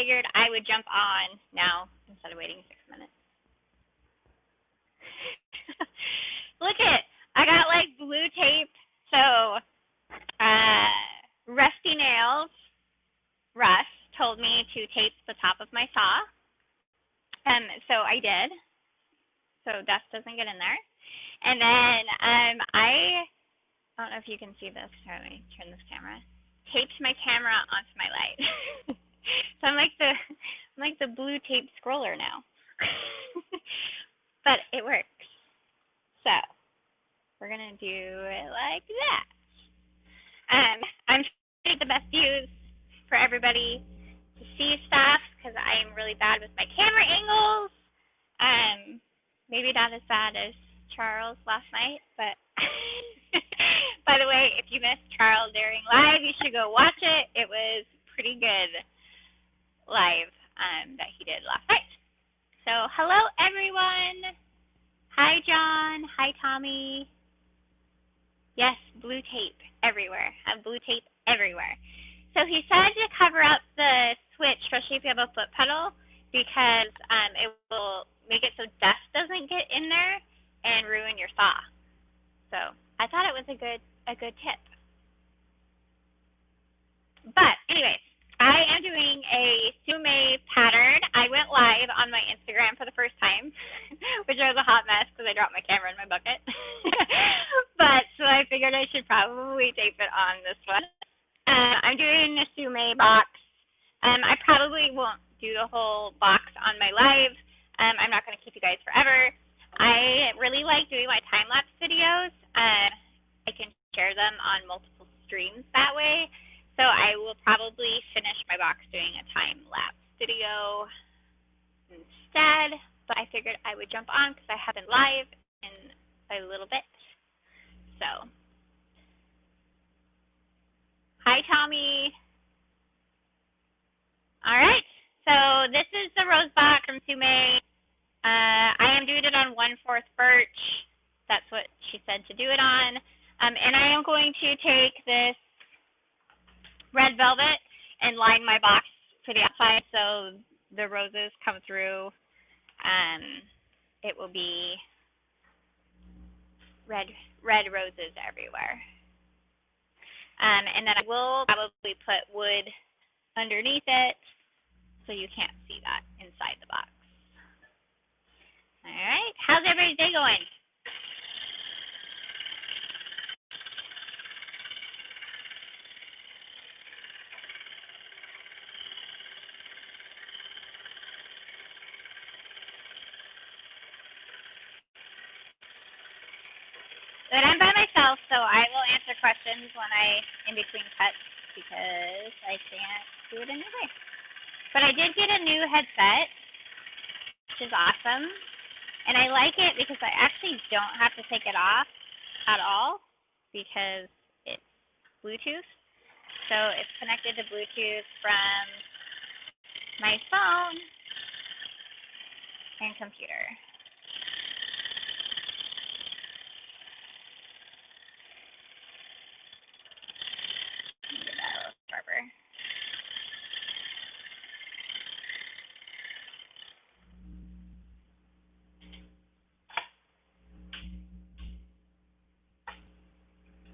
figured I would jump on now instead of waiting 6 minutes. Look it, I got like blue tape. So, Rusty Nails, Russ, told me to tape the top of my saw. So I did. So dust doesn't get in there. And then I don't know if you can see this. Here, let me turn this camera. Taped my camera onto my light. So I'm like the blue tape scroller now. But it works. So we're gonna do it like that. I'm trying to get the best views for everybody to see stuff because I'm really bad with my camera angles. Maybe not as bad as Charles last night, but by the way, if you missed Charles during live, you should go watch it. It was pretty good live that he did last night. So hello everyone. Hi John. Hi Tommy. Yes, blue tape everywhere. I have blue tape everywhere. So he said to cover up the switch, especially if you have a foot pedal, because it will make it so dust doesn't get in there and ruin your saw. So I thought it was a good tip. But anyways, I am doing a Sume pattern. I went live on my Instagram for the first time, which was a hot mess because I dropped my camera in my bucket. But so I figured I should probably tape it on this one. I'm doing a Sume box. I probably won't do the whole box on my live. I'm not going to keep you guys forever. I really like doing my time-lapse videos. I can share them on multiple streams that way. So I will probably finish my box doing a time-lapse video instead. But I figured I would jump on because I haven't live in a little bit. So, hi Tommy. All right, so this is the rose box from Sume. I am doing it on 1/4 birch. That's what she said to do it on. And I am going to take this red velvet and line my box to the outside so the roses come through. It will be red roses everywhere. And then I will probably put wood underneath it so you can't see that inside the box. All right, how's everybody's day going? But I'm by myself, so I will answer questions when in between cuts because I can't do it another way. But I did get a new headset, which is awesome. And I like it because I actually don't have to take it off at all because it's Bluetooth. So it's connected to Bluetooth from my phone and computer. Get that a little sharper.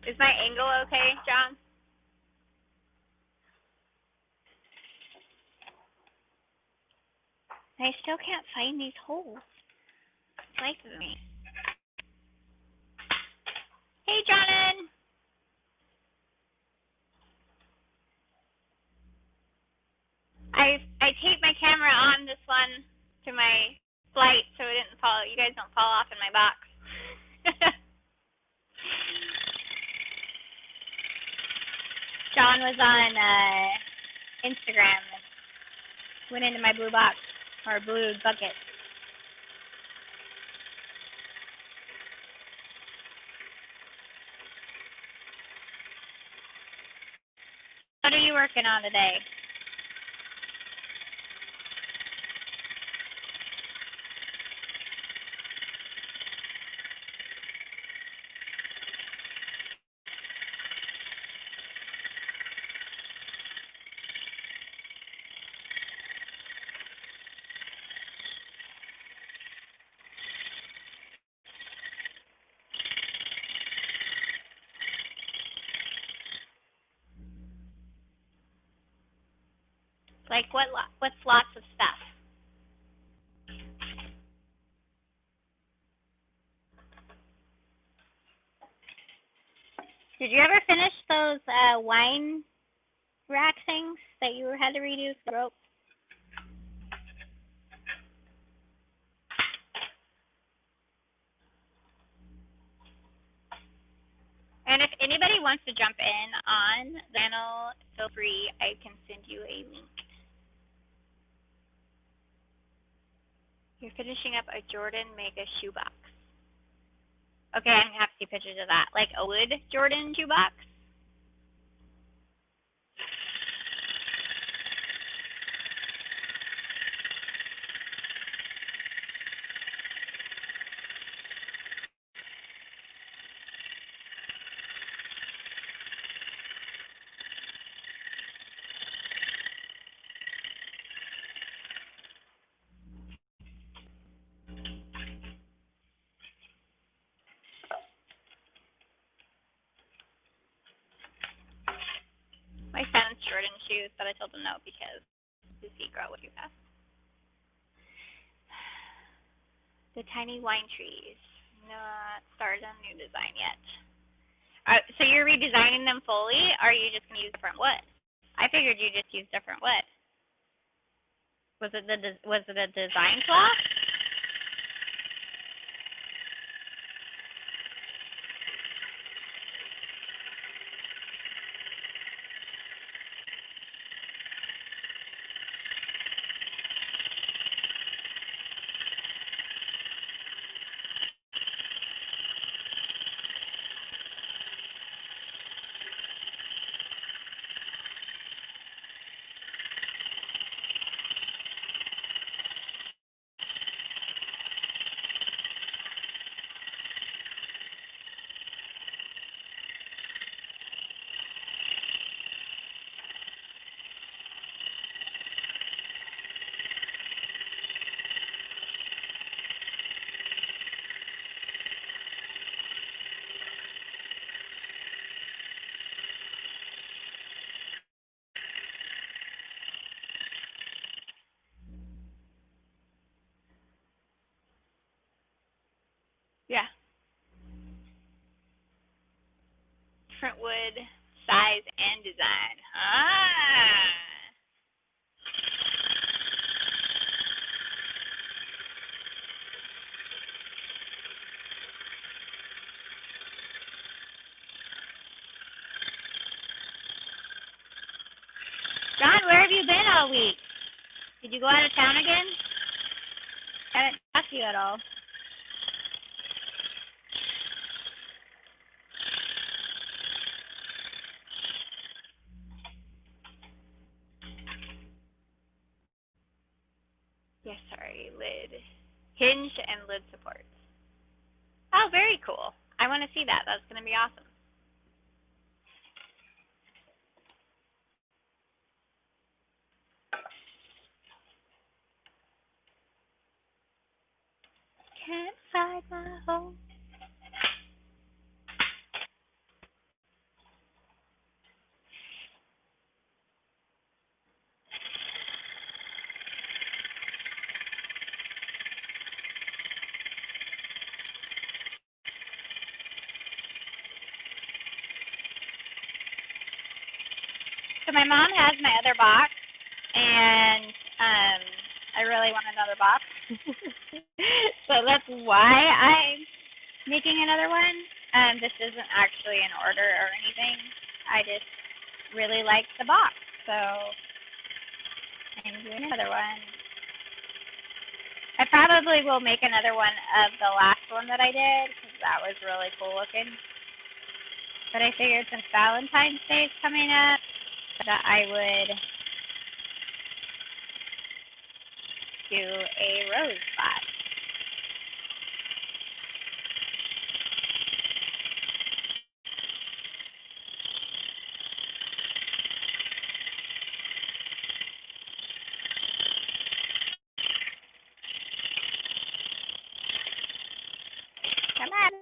Is my angle okay, John? I still can't find these holes. It's nice of me. Hey, Jonan. I taped my camera on this one to my flight so it didn't fall. You guys don't fall off in my box. John was on Instagram and went into my blue box or blue bucket. What are you working on today? Like what's lots of stuff? Did you ever finish those wine rack things that you had to redo the rope? And if anybody wants to jump in on the channel, feel free. I can send you a link. You're finishing up a Jordan Mega shoebox. Okay, I'm gonna have to see pictures of that. Like a wood Jordan shoebox. My son's Jordan shoes, but I told him no because his feet grow way too fast. The tiny wine trees. Not started on new design yet. So you're redesigning them fully, or are you just gonna use different wood? I figured you just use different wood. Was it a design flaw? Yeah. Different wood, size, and design. Ah. John, where have you been all week? Did you go out of town again? I haven't talked to you at all. Yes, sorry, lid. Hinge and lid supports. Oh, very cool. I want to see that. That's going to be awesome. Can't find my home. So my mom has my other box, and I really want another box. So that's why I'm making another one. This isn't actually an order or anything. I just really like the box, so I'm doing another one. I probably will make another one of the last one that I did because that was really cool looking. But I figured since Valentine's Day is coming up, that I would do a rose spot. Come on.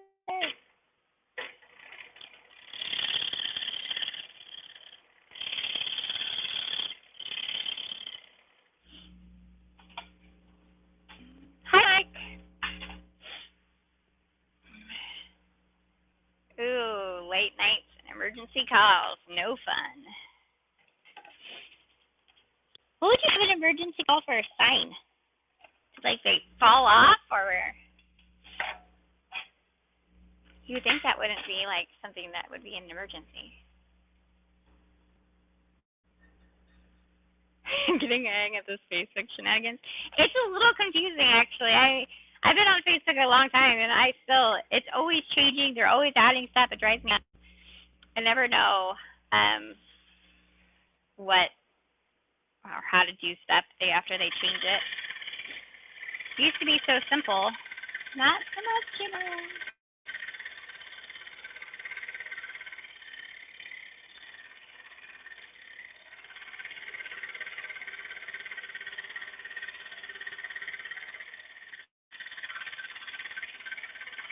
emergency calls. No fun. What would you have an emergency call for a sign? Like they fall off, or you would think that wouldn't be like something that would be an emergency. Getting a hang of this Facebook shenanigans. It's a little confusing, actually. I've been on Facebook a long time, and it's always changing. They're always adding stuff. It drives me up. I never know what or how to do stuff after they change it. It used to be so simple. Not so much anymore.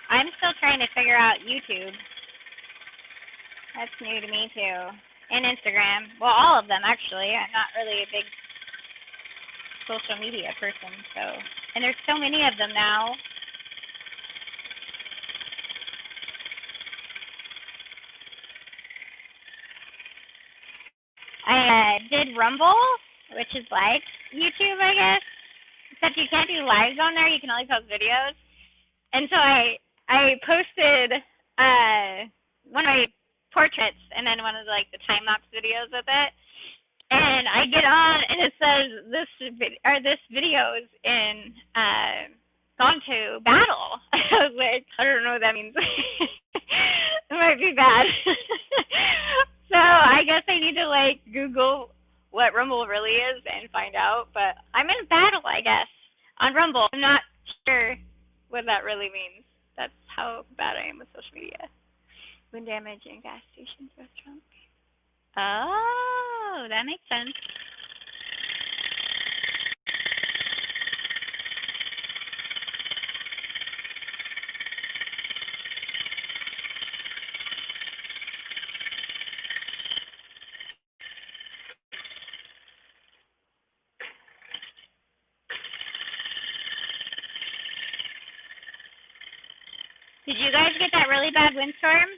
I'm still trying to figure out YouTube. That's new to me too. And Instagram. Well, all of them actually. I'm not really a big social media person, so. And there's so many of them now. I did Rumble, which is like YouTube, I guess. Except you can't do lives on there. You can only post videos. And so I posted one of my portraits and then one of the time lapse videos with it. And I get on and it says this video is in gone to battle. I was like, I don't know what that means. It might be bad. So I guess I need to Google what Rumble really is and find out. But I'm in battle, I guess, on Rumble. I'm not sure what that really means. That's how bad I am with social media. Wind damage in gas stations, restaurants. Oh, that makes sense. Did you guys get that really bad windstorm?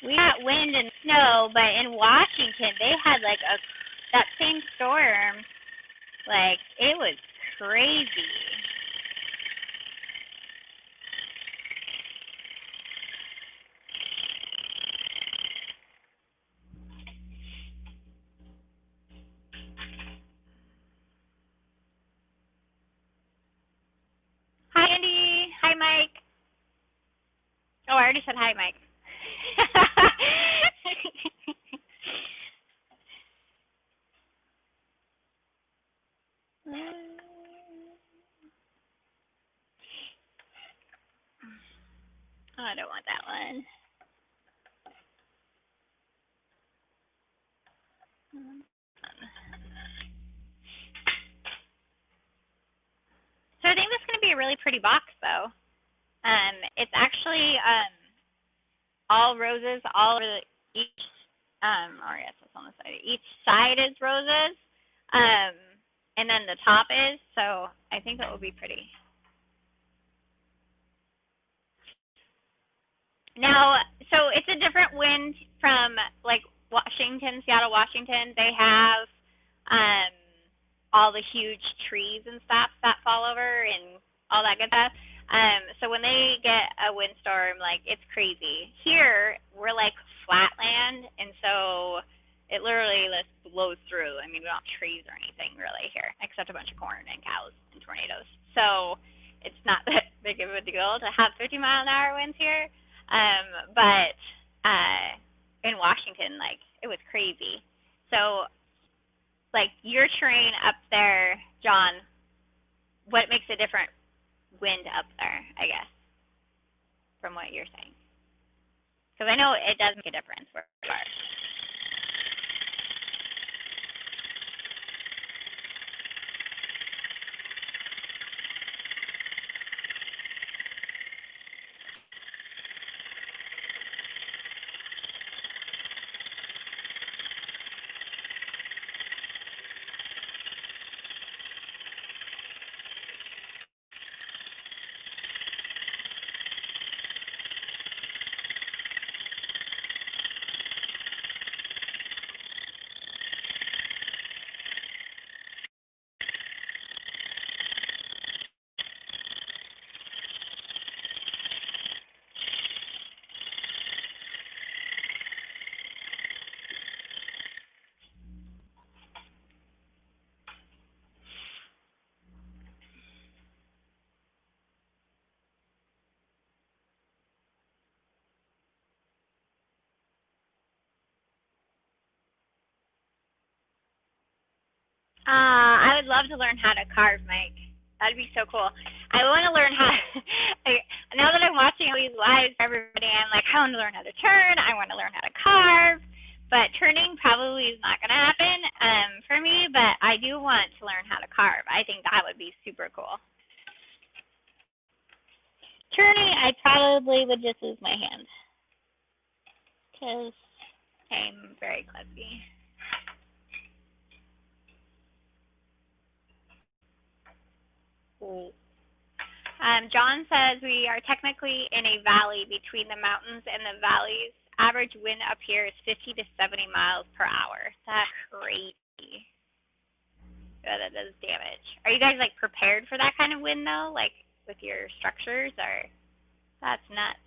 We got wind and snow, but in Washington, they had that same storm. It was crazy. Hi, Andy. Hi, Mike. Oh, I already said hi, Mike. Oh, I don't want that one. So I think this is going to be a really pretty box, though. It's actually all roses, all over each. Or yes, it's on the side. Each side is roses, and then the top is. So I think that will be pretty. Now, so it's a different wind from Washington, Seattle, Washington. They have all the huge trees and stuff that fall over and all that good stuff. So when they get a windstorm, it's crazy. Here, we're flatland, and so it literally blows through. I mean, we don't have trees or anything really here, except a bunch of corn and cows and tornadoes. So it's not that big of a deal to have 50-mile-an-hour winds here. But in Washington, it was crazy. So, your terrain up there, John, what makes a different wind up there, I guess, from what you're saying? Because I know it does make a difference where you are. I would love to learn how to carve, Mike. That'd be so cool. I want to learn how. Now that I'm watching all these lives for everybody, I'm like, I want to learn how to turn. I want to learn how to carve. But turning probably is not going to happen for me. But I do want to learn how to carve. I think that would be super cool. Turning, I probably would just lose my hand because I'm very clumsy. John says we are technically in a valley between the mountains and the valleys. Average wind up here is 50 to 70 miles per hour. That's crazy. Yeah, that does damage. Are you guys like prepared for that kind of wind though, like with your structures, or that's nuts?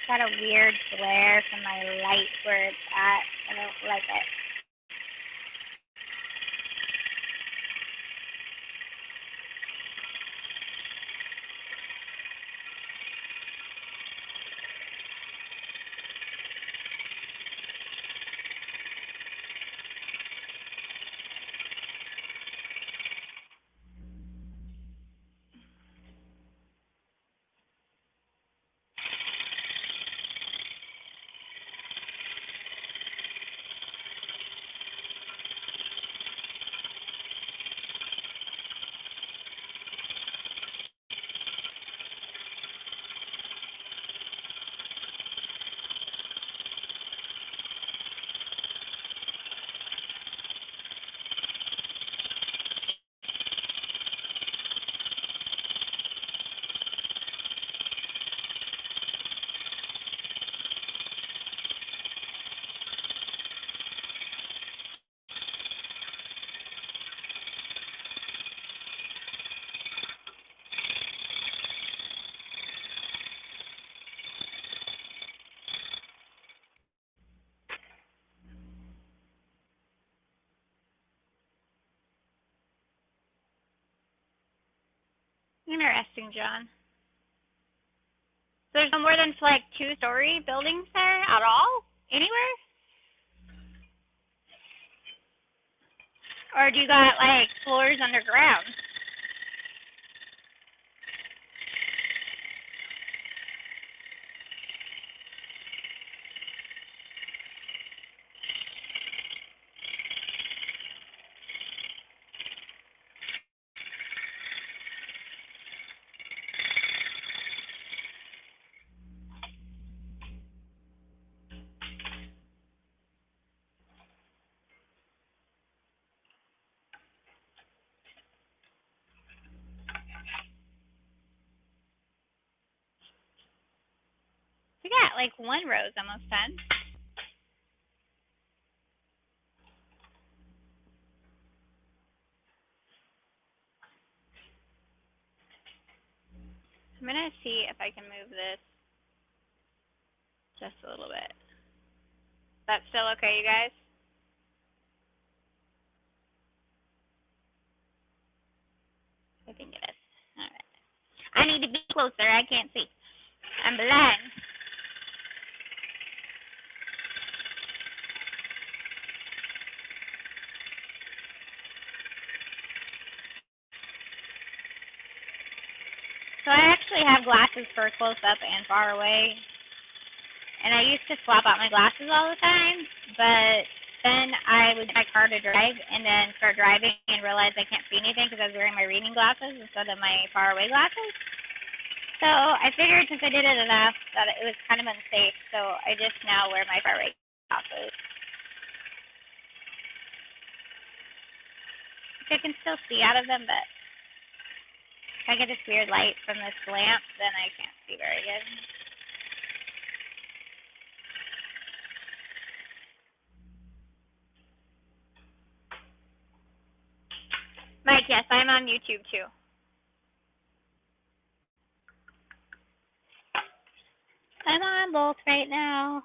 Got a weird glare from my light where it's at. I don't like it. Interesting, John. So there's no more than like 2-story buildings there at all? Anywhere? Or do you got like floors underground? We got like one row's almost done. I'm gonna see if I can move this just a little bit. That's still okay, you guys? I think it is. All right. I need to be closer. I can't see. I'm blind. So I actually have glasses for close up and far away. And I used to swap out my glasses all the time, but then I would get my car to drive and then start driving and realize I can't see anything because I was wearing my reading glasses instead of my far away glasses. So I figured since I did it enough that it was kind of unsafe, so I just now wear my far away glasses. I can still see out of them, but if I get this weird light from this lamp, then I can't see very good. Mike, yes, I'm on YouTube too. I'm on both right now.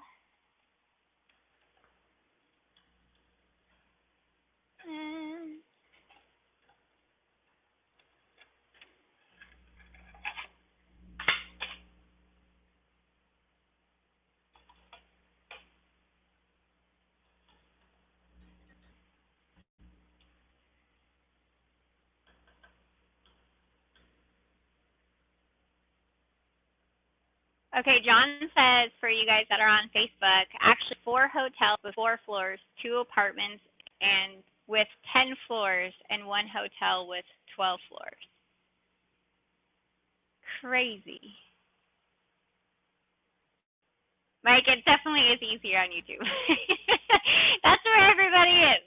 Okay, John says for you guys that are on Facebook, actually 4 hotels with 4 floors, 2 apartments, and with 10 floors, and 1 hotel with 12 floors. Crazy. Mike, it definitely is easier on YouTube. That's where everybody is.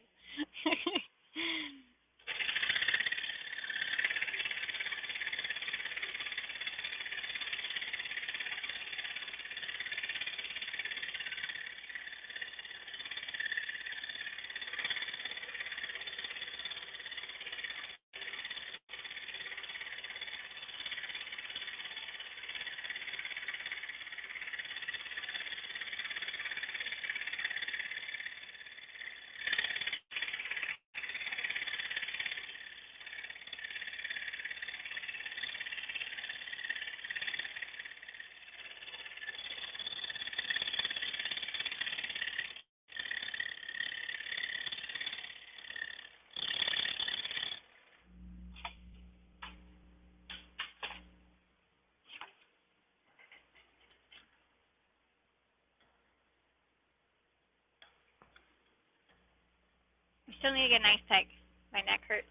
I still need to get a nice peg. My neck hurts.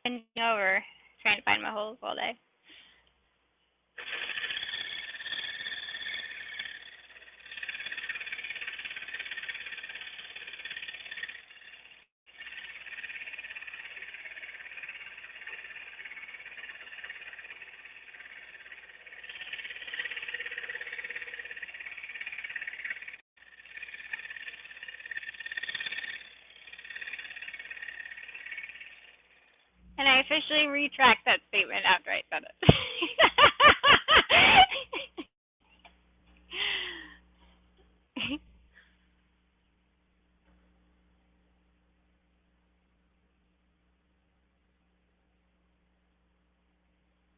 Bending over, trying to find my holes all day. And I officially retract that statement after I said it.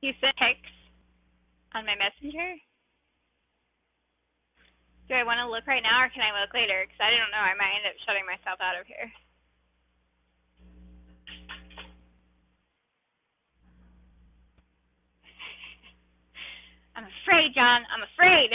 You sent text on my messenger? Do I want to look right now or can I look later? Because I don't know. I might end up shutting myself out of here. I'm afraid, John. I'm afraid.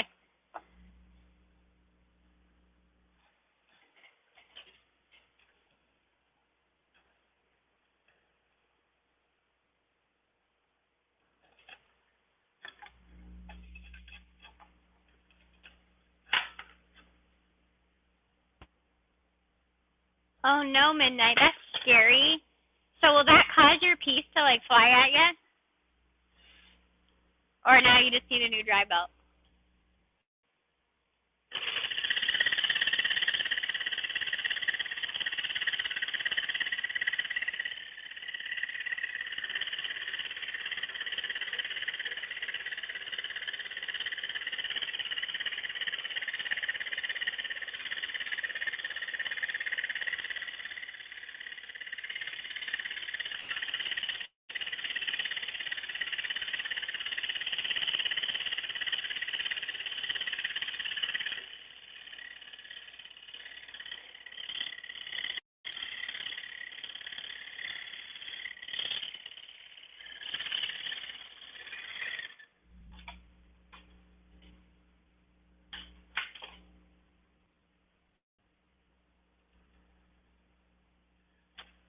Oh no, Midnight. That's scary. So will that cause your piece to like fly at you? Or now you just need a new dry belt?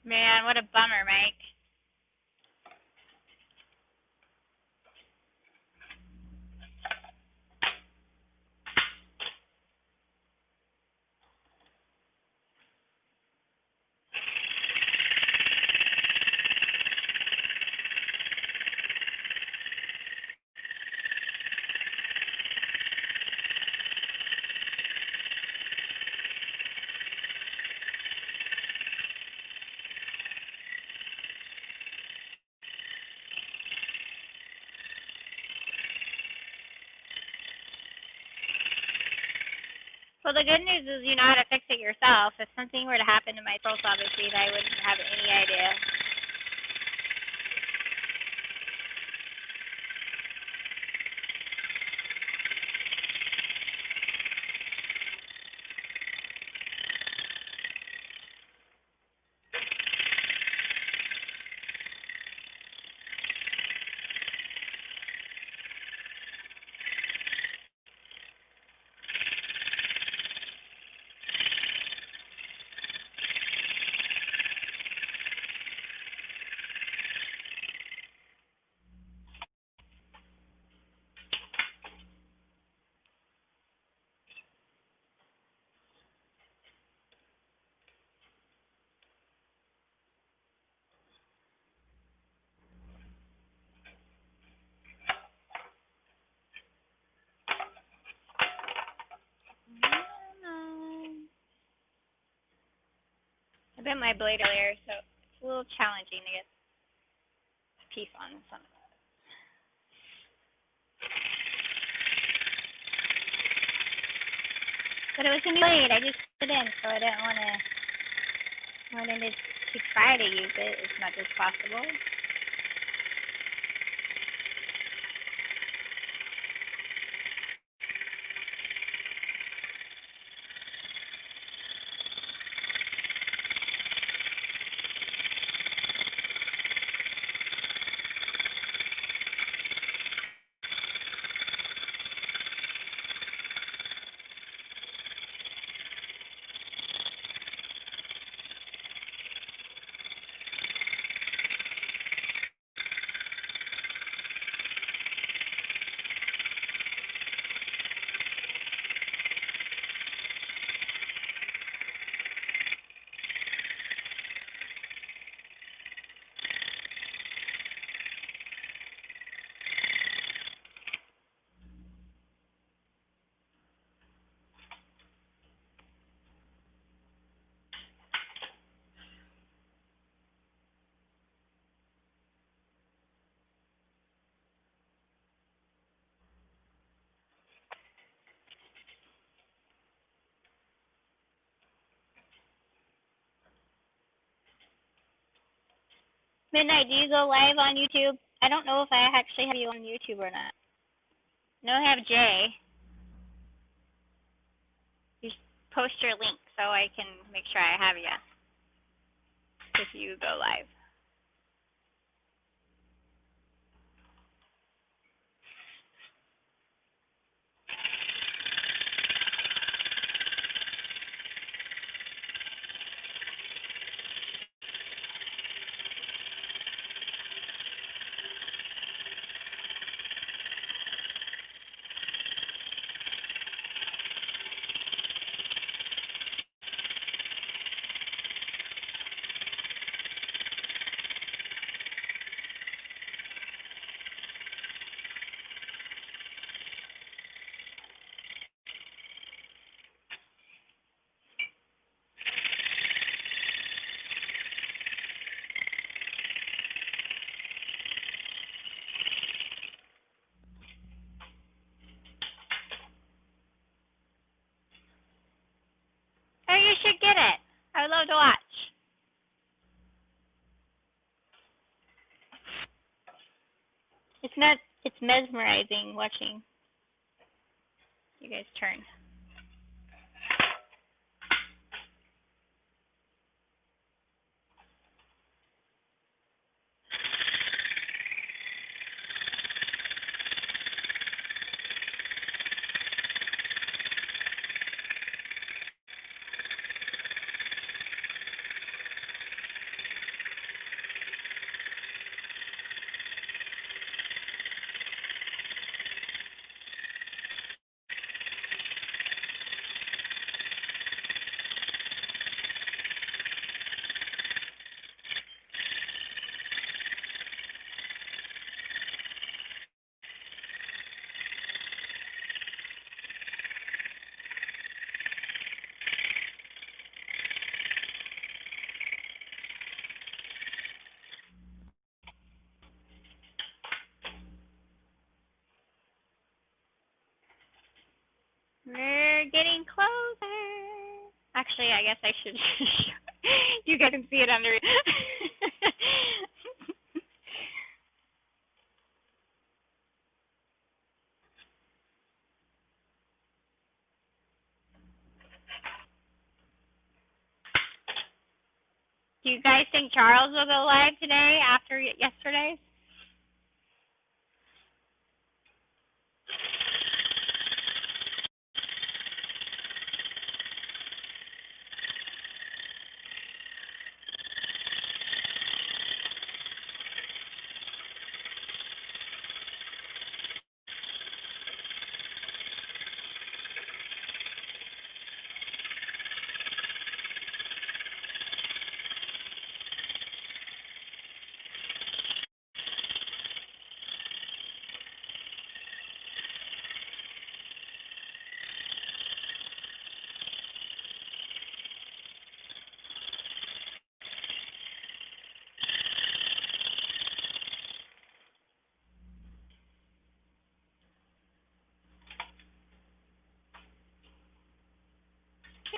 Man, what a bummer, Mike. Well, the good news is you know how to fix it yourself. If something were to happen to my profile feed, I wouldn't have any idea. I bent my blade earlier, so it's a little challenging to get a piece on some of it. But it was a new blade. I just put it in, so I didn't want to. I wanted to try to use it as much as possible. Midnight, do you go live on YouTube? I don't know if I actually have you on YouTube or not. No, I have Jay. You post your link so I can make sure I have you if you go live. Oh, you should get it. I would love to watch. It's mesmerizing watching you guys turn. We're getting close. Actually, I guess I should. You guys can see it under. Do you guys think Charles will go live today after yesterday?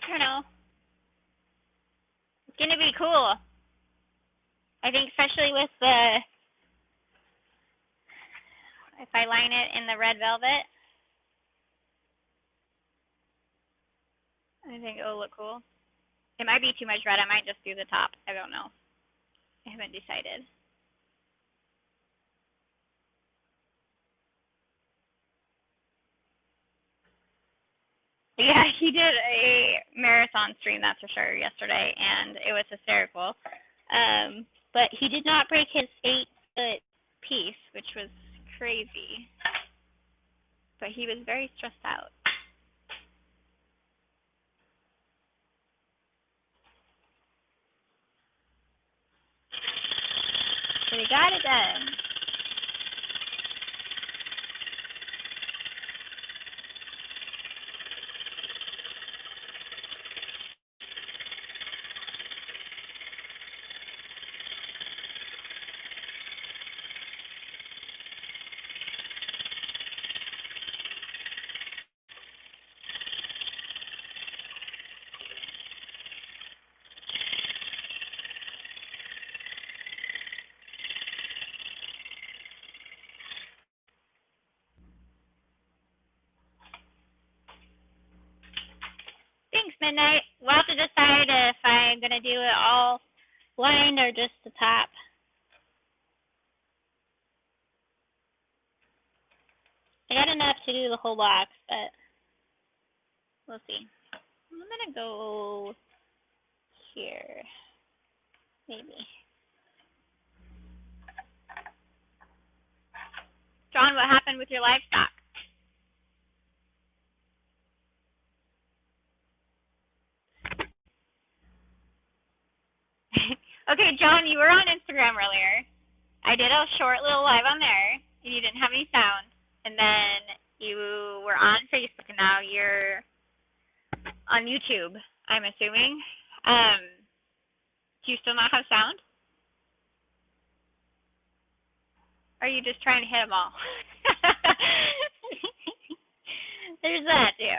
I don't know. It's gonna be cool. I think especially with the, if I line it in the red velvet, I think it'll look cool. It might be too much red. I might just do the top. I don't know. I haven't decided. Yeah, he did a marathon stream, that's for sure, yesterday, and it was hysterical. But he did not break his 8-foot piece, which was crazy. But he was very stressed out. But he got it done. Thanks, Midnight. We'll have to decide if I'm going to do it all lined or just the top. I got enough to do the whole box, but we'll see. I'm going to go here, maybe. John, what happened with your livestock? Okay, John, you were on Instagram earlier. I did a short little live on there, and you didn't have any sound. And then you were on Facebook, and now you're on YouTube, I'm assuming. Do you still not have sound? Or are you just trying to hit them all? There's that, too.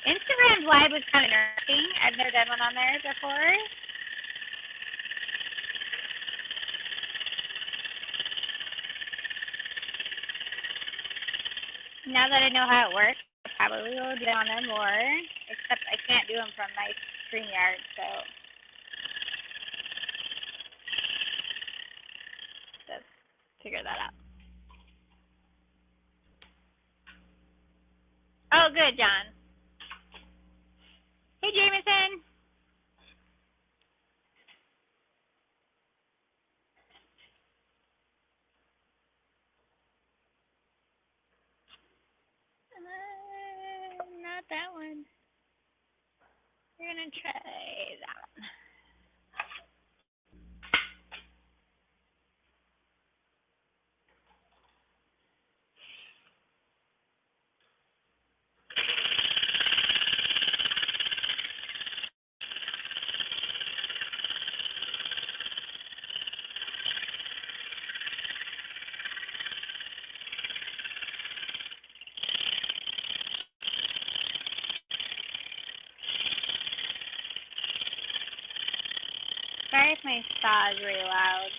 Instagram Live was kind of interesting. I've never done one on there before. Now that I know how it works, I probably will get on them more. Except I can't do them from my StreamYard, so let's figure that out. Oh, good, John. Hey, Jameson. Not that one. We're going to try that one. my saw is really loud.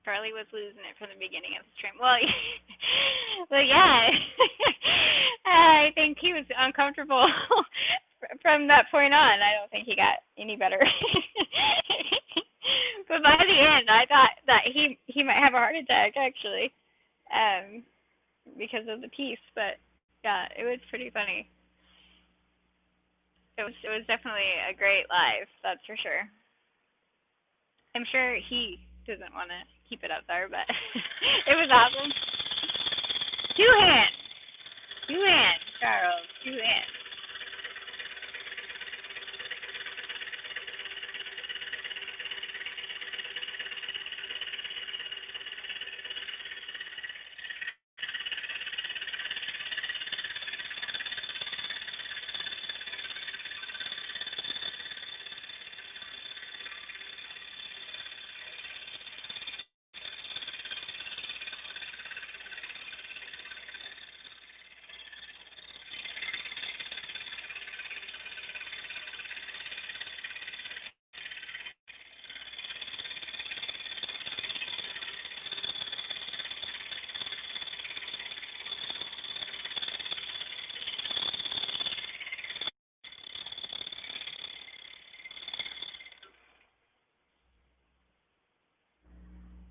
Charlie was losing it from the beginning of the stream. Well, well, yeah. I think he was uncomfortable from that point on. I don't think he got any better. But by the end, I thought that he might have a heart attack actually, because of the piece. But yeah, it was pretty funny. It was definitely a great live, that's for sure. I'm sure he doesn't want to keep it up there, but it was awesome. Two hands, Charles, two hands.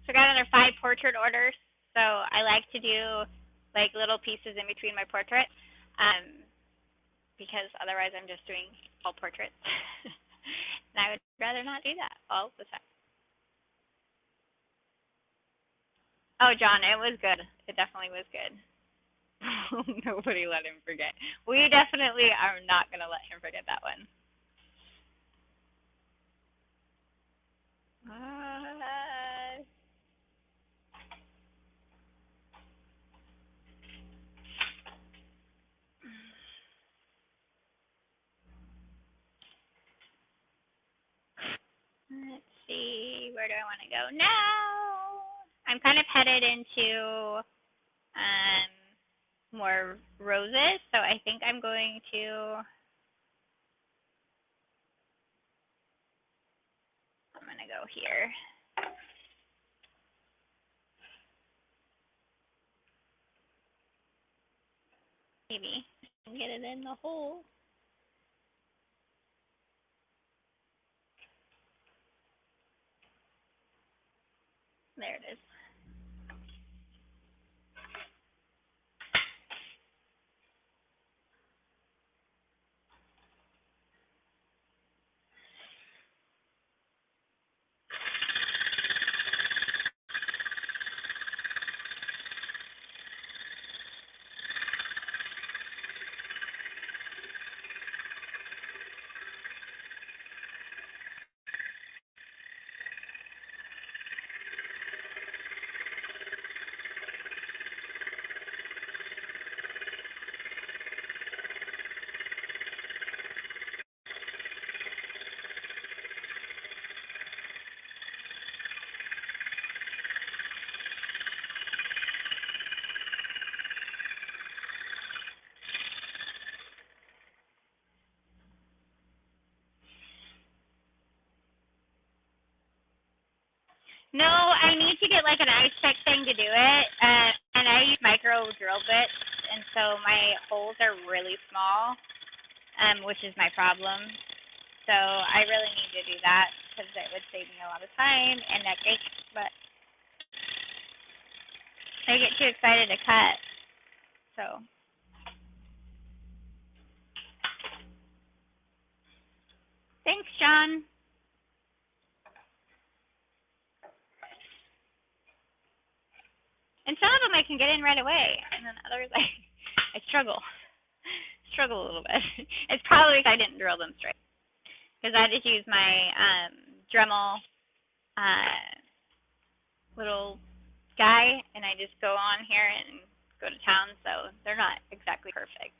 So I got another 5 portrait orders. So I like to do like little pieces in between my portraits, because otherwise I'm just doing all portraits. And I would rather not do that all the time. Oh, John, it was good. It definitely was good. Nobody let him forget. We definitely are not going to let him forget that one. Let's see, where do I want to go now? I'm kind of headed into more roses, so I think I'm going to go here. Maybe get it in the hole. There it is. No, I need to get like an ice pick thing to do it, and I use micro drill bits, and so my holes are really small, which is my problem. So I really need to do that because it would save me a lot of time and neck ache. But I get too excited to cut, so. Thanks, John. And some of them I can get in right away, and then others I struggle a little bit. It's probably because I didn't drill them straight, because I just use my Dremel little guy, and I just go on here and go to town, so they're not exactly perfect.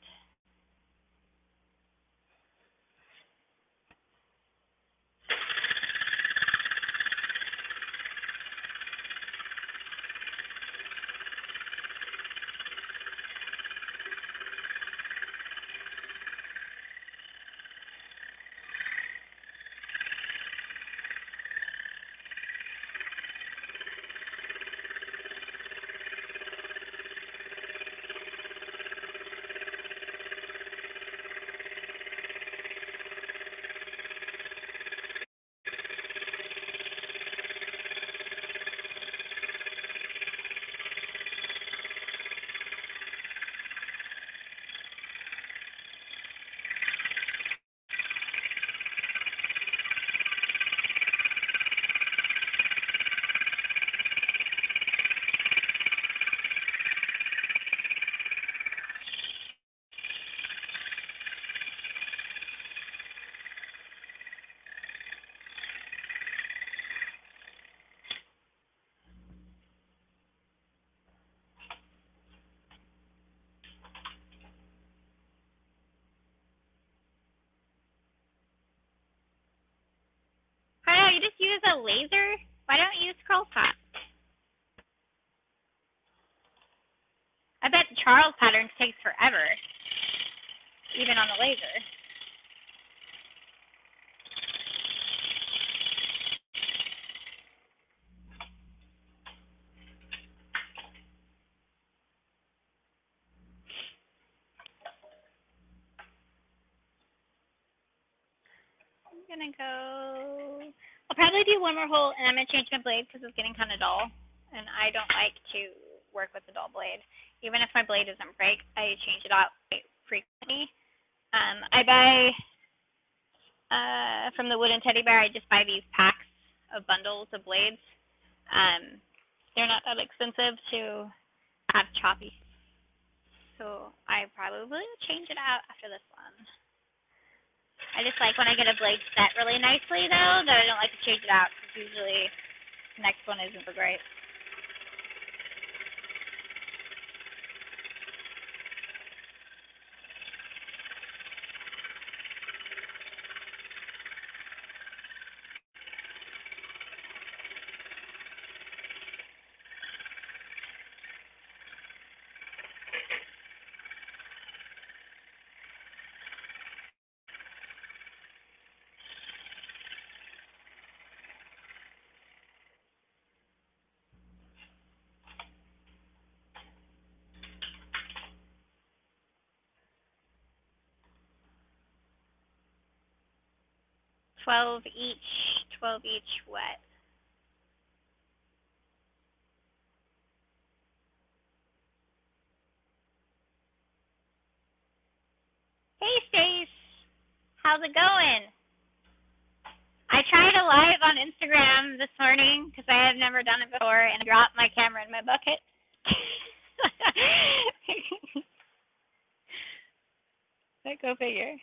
Carl, you just use a laser? Why don't you use scroll saw? I bet Charles patterns takes forever, even on the laser. I'm gonna go. I'll probably do one more hole, and I'm gonna change my blade because it's getting kind of dull, and I don't like to work with a dull blade. Even if my blade doesn't break, I change it out quite frequently. I buy from the Wooden Teddy Bear. I just buy these packs of bundles of blades. They're not that expensive to have choppy, so I probably will change it out after this one. I just like when I get a blade set really nicely, though, that I don't like to change it out, because usually the next one isn't so great. $12 each what? Hey, Stace. How's it going? I tried a live on Instagram this morning because I have never done it before, and I dropped my camera in my bucket. Go figure.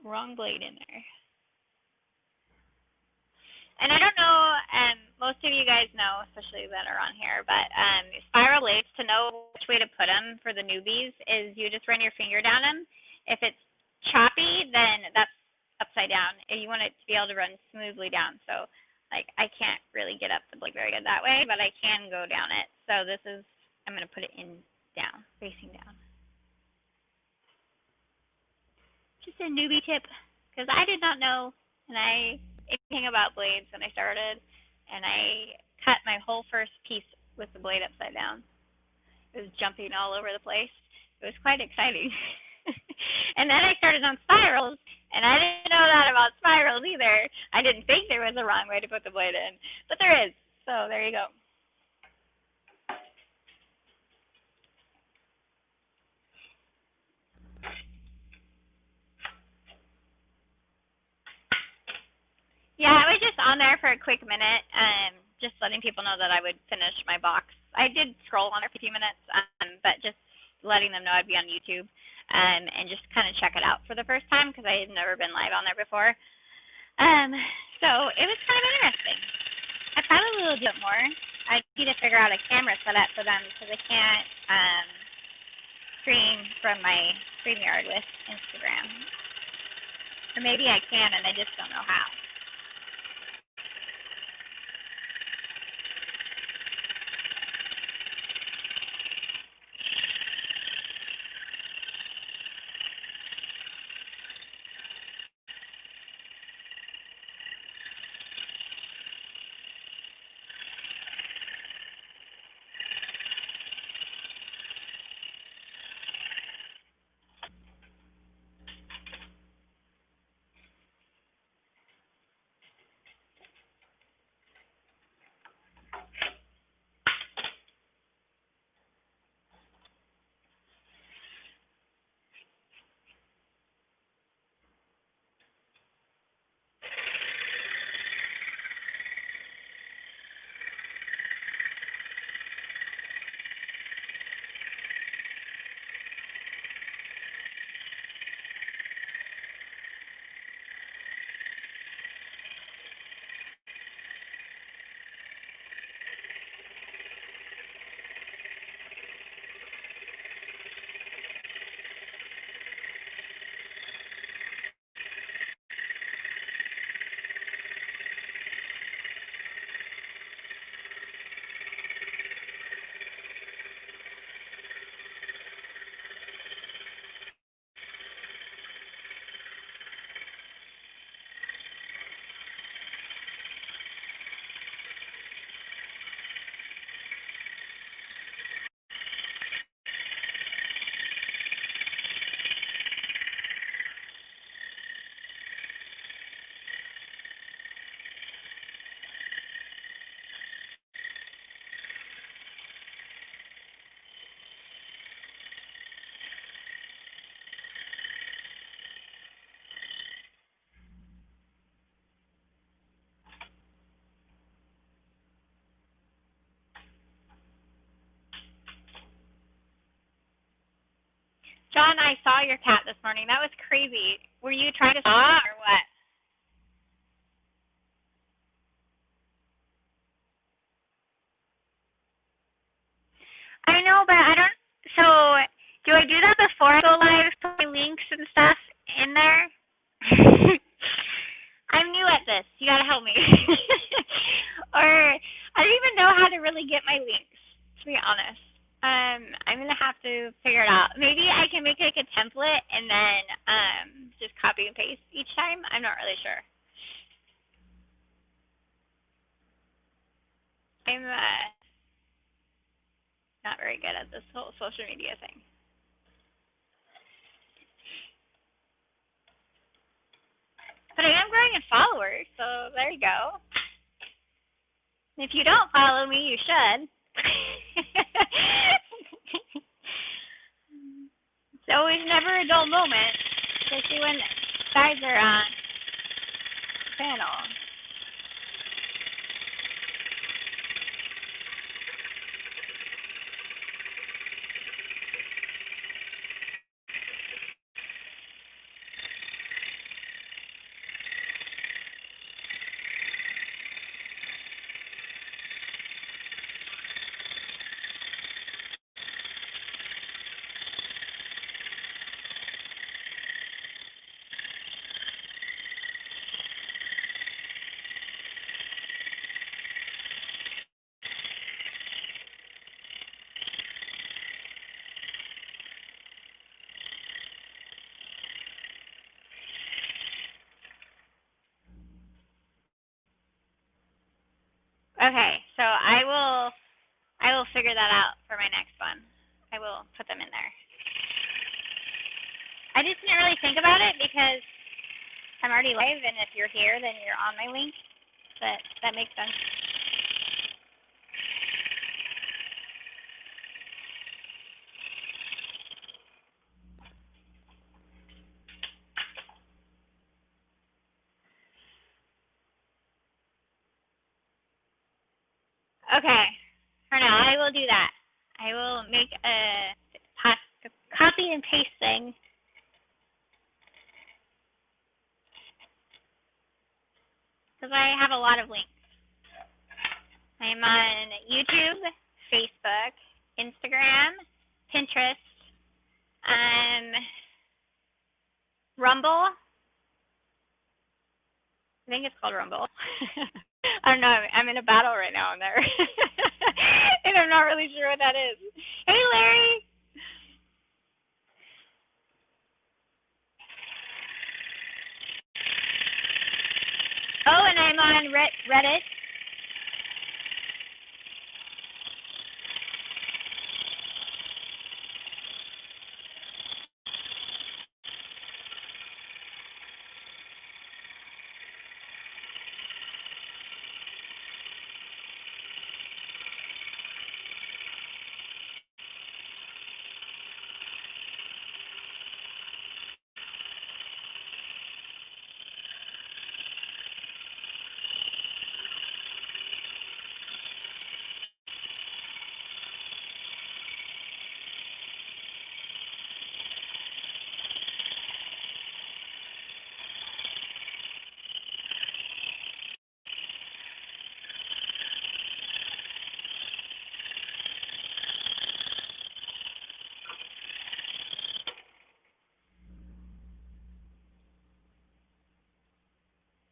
Wrong blade in there. And I don't know, most of you guys know, especially that are on here, but spiral blades, to know which way to put them for the newbies is you just run your finger down them. If it's choppy, then that's upside down. If you want it to be able to run smoothly down. So, like, I can't really get up the blade very good that way, but I can go down it. So this is, I'm going to put it in down, facing down. Just a newbie tip, because I did not know, and anything about blades when I started, and I cut my whole first piece with the blade upside down. It was jumping all over the place. It was quite exciting. And then I started on spirals, and I didn't know that about spirals either. I didn't think there was a wrong way to put the blade in, but there is. So there you go. on there for a quick minute, just letting people know that I would finish my box. I did scroll on there for a few minutes, but just letting them know I'd be on YouTube, and just kind of check it out for the first time because I had never been live on there before. So it was kind of interesting. I probably will do it more. I need to figure out a camera setup for them because I can't stream from my StreamYard with Instagram. Or maybe I can and I just don't know how. John, I saw your cat this morning. That was crazy. Were you trying to stop or what? I know, but I don't. So, do I do that before I go live? Put my links and stuff in there? I'm new at this. You gotta help me. Or I don't even know how to really get my links, to be honest. I'm gonna have to figure it out. Maybe I can make like a template and then just copy and paste each time. I'm not really sure. I'm not very good at this whole social media thing. But I am growing in followers, so there you go. If you don't follow me, you should. It's always never a dull moment, especially when guys are on the panel. Okay, so I will figure that out for my next one. I will put them in there. I just didn't really think about it because I'm already live, and if you're here, then you're on my link. But that makes sense. Okay, for now, I will do that. I will make a copy and paste thing. Because I have a lot of links. I'm on YouTube, Facebook, Instagram, Pinterest, Rumble. I think it's called Rumble. I don't know. I'm in a battle right now on there. And I'm not really sure what that is. Hey, Larry. Oh, and I'm on Reddit.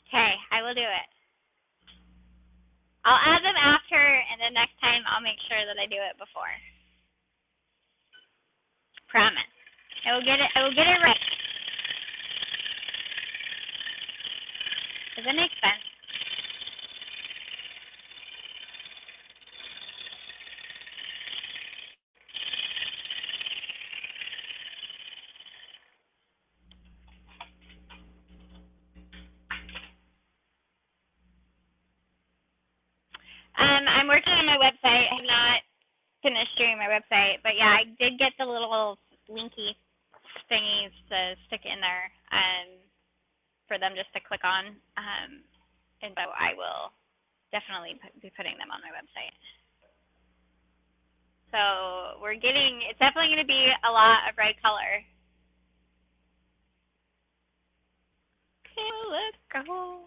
Okay, I will do it. I'll add them after, and then next time I'll make sure that I do it before. Promise. I will get it right. Does that make sense? I'm working on my website. I have not finished doing my website, but yeah, I did get the little linky thingies to stick in there for them just to click on. And so I will definitely be putting them on my website. So it's definitely going to be a lot of bright color. Okay, let's go.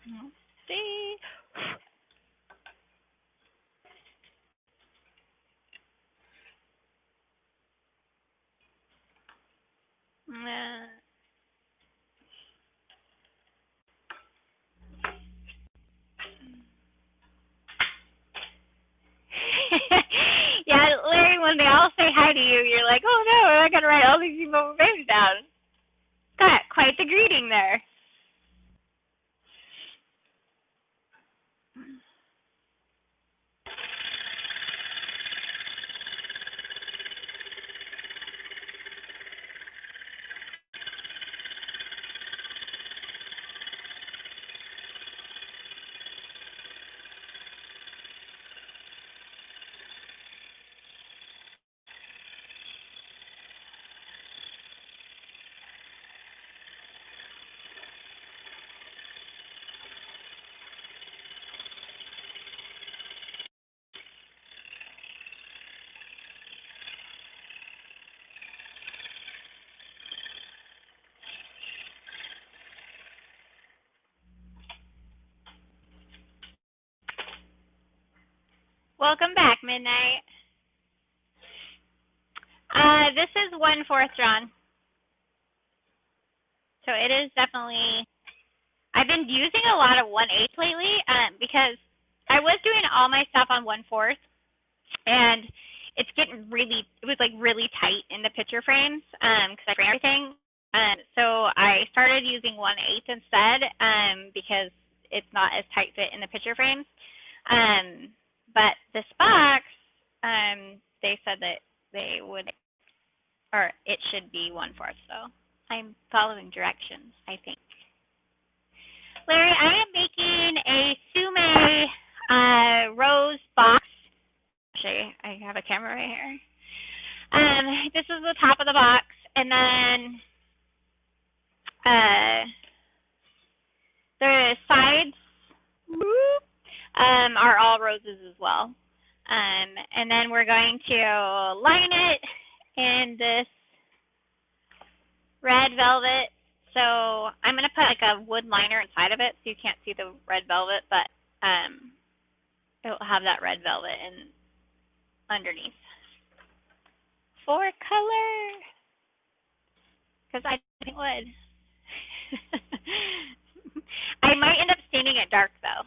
Let's see. Yeah, Larry, when they all say hi to you, you're like, oh no, I gotta write all these people's names down. Got quite the greeting there. Welcome back, Midnight. This is 1/4 drawn. So it is definitely, I've been using a lot of 1/8 lately because I was doing all my stuff on 1/4 and it's getting it was like really tight in the picture frames because I framed everything. So I started using 1/8 instead because it's not as tight fit in the picture frames. But this box, they said that they would, or it should be 1/4. So I'm following directions, I think. Larry, I am making a Sume rose box. Actually, I have a camera right here. This is the top of the box, and then are all roses as well. And then we're going to line it in this red velvet. So I'm going to put like a wood liner inside of it so you can't see the red velvet, but it will have that red velvet in underneath. For color, because I think wood. I might end up staining it dark though.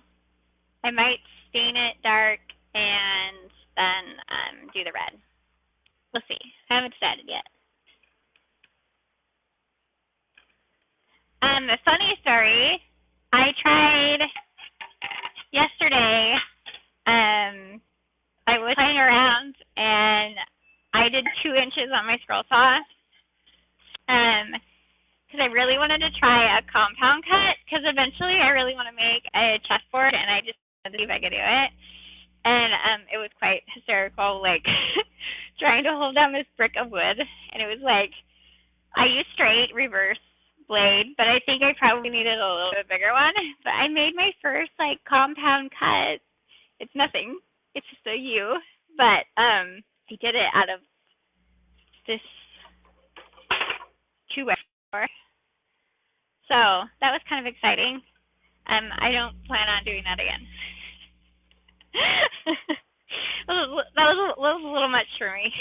I might stain it dark and then do the red. We'll see. I haven't decided yet. A funny story. I tried yesterday. I was playing around and I did 2 inches on my scroll saw. Because I really wanted to try a compound cut. Because eventually I really want to make a chessboard, and I just wanted to see if I could do it. And it was quite hysterical, like trying to hold down this brick of wood. And it was like, I used straight reverse blade, but I think I probably needed a little bit bigger one. But I made my first like compound cut. It's nothing. It's just a U. But I did it out of this 2x4. So that was kind of exciting. I don't plan on doing that again. that was a little much for me.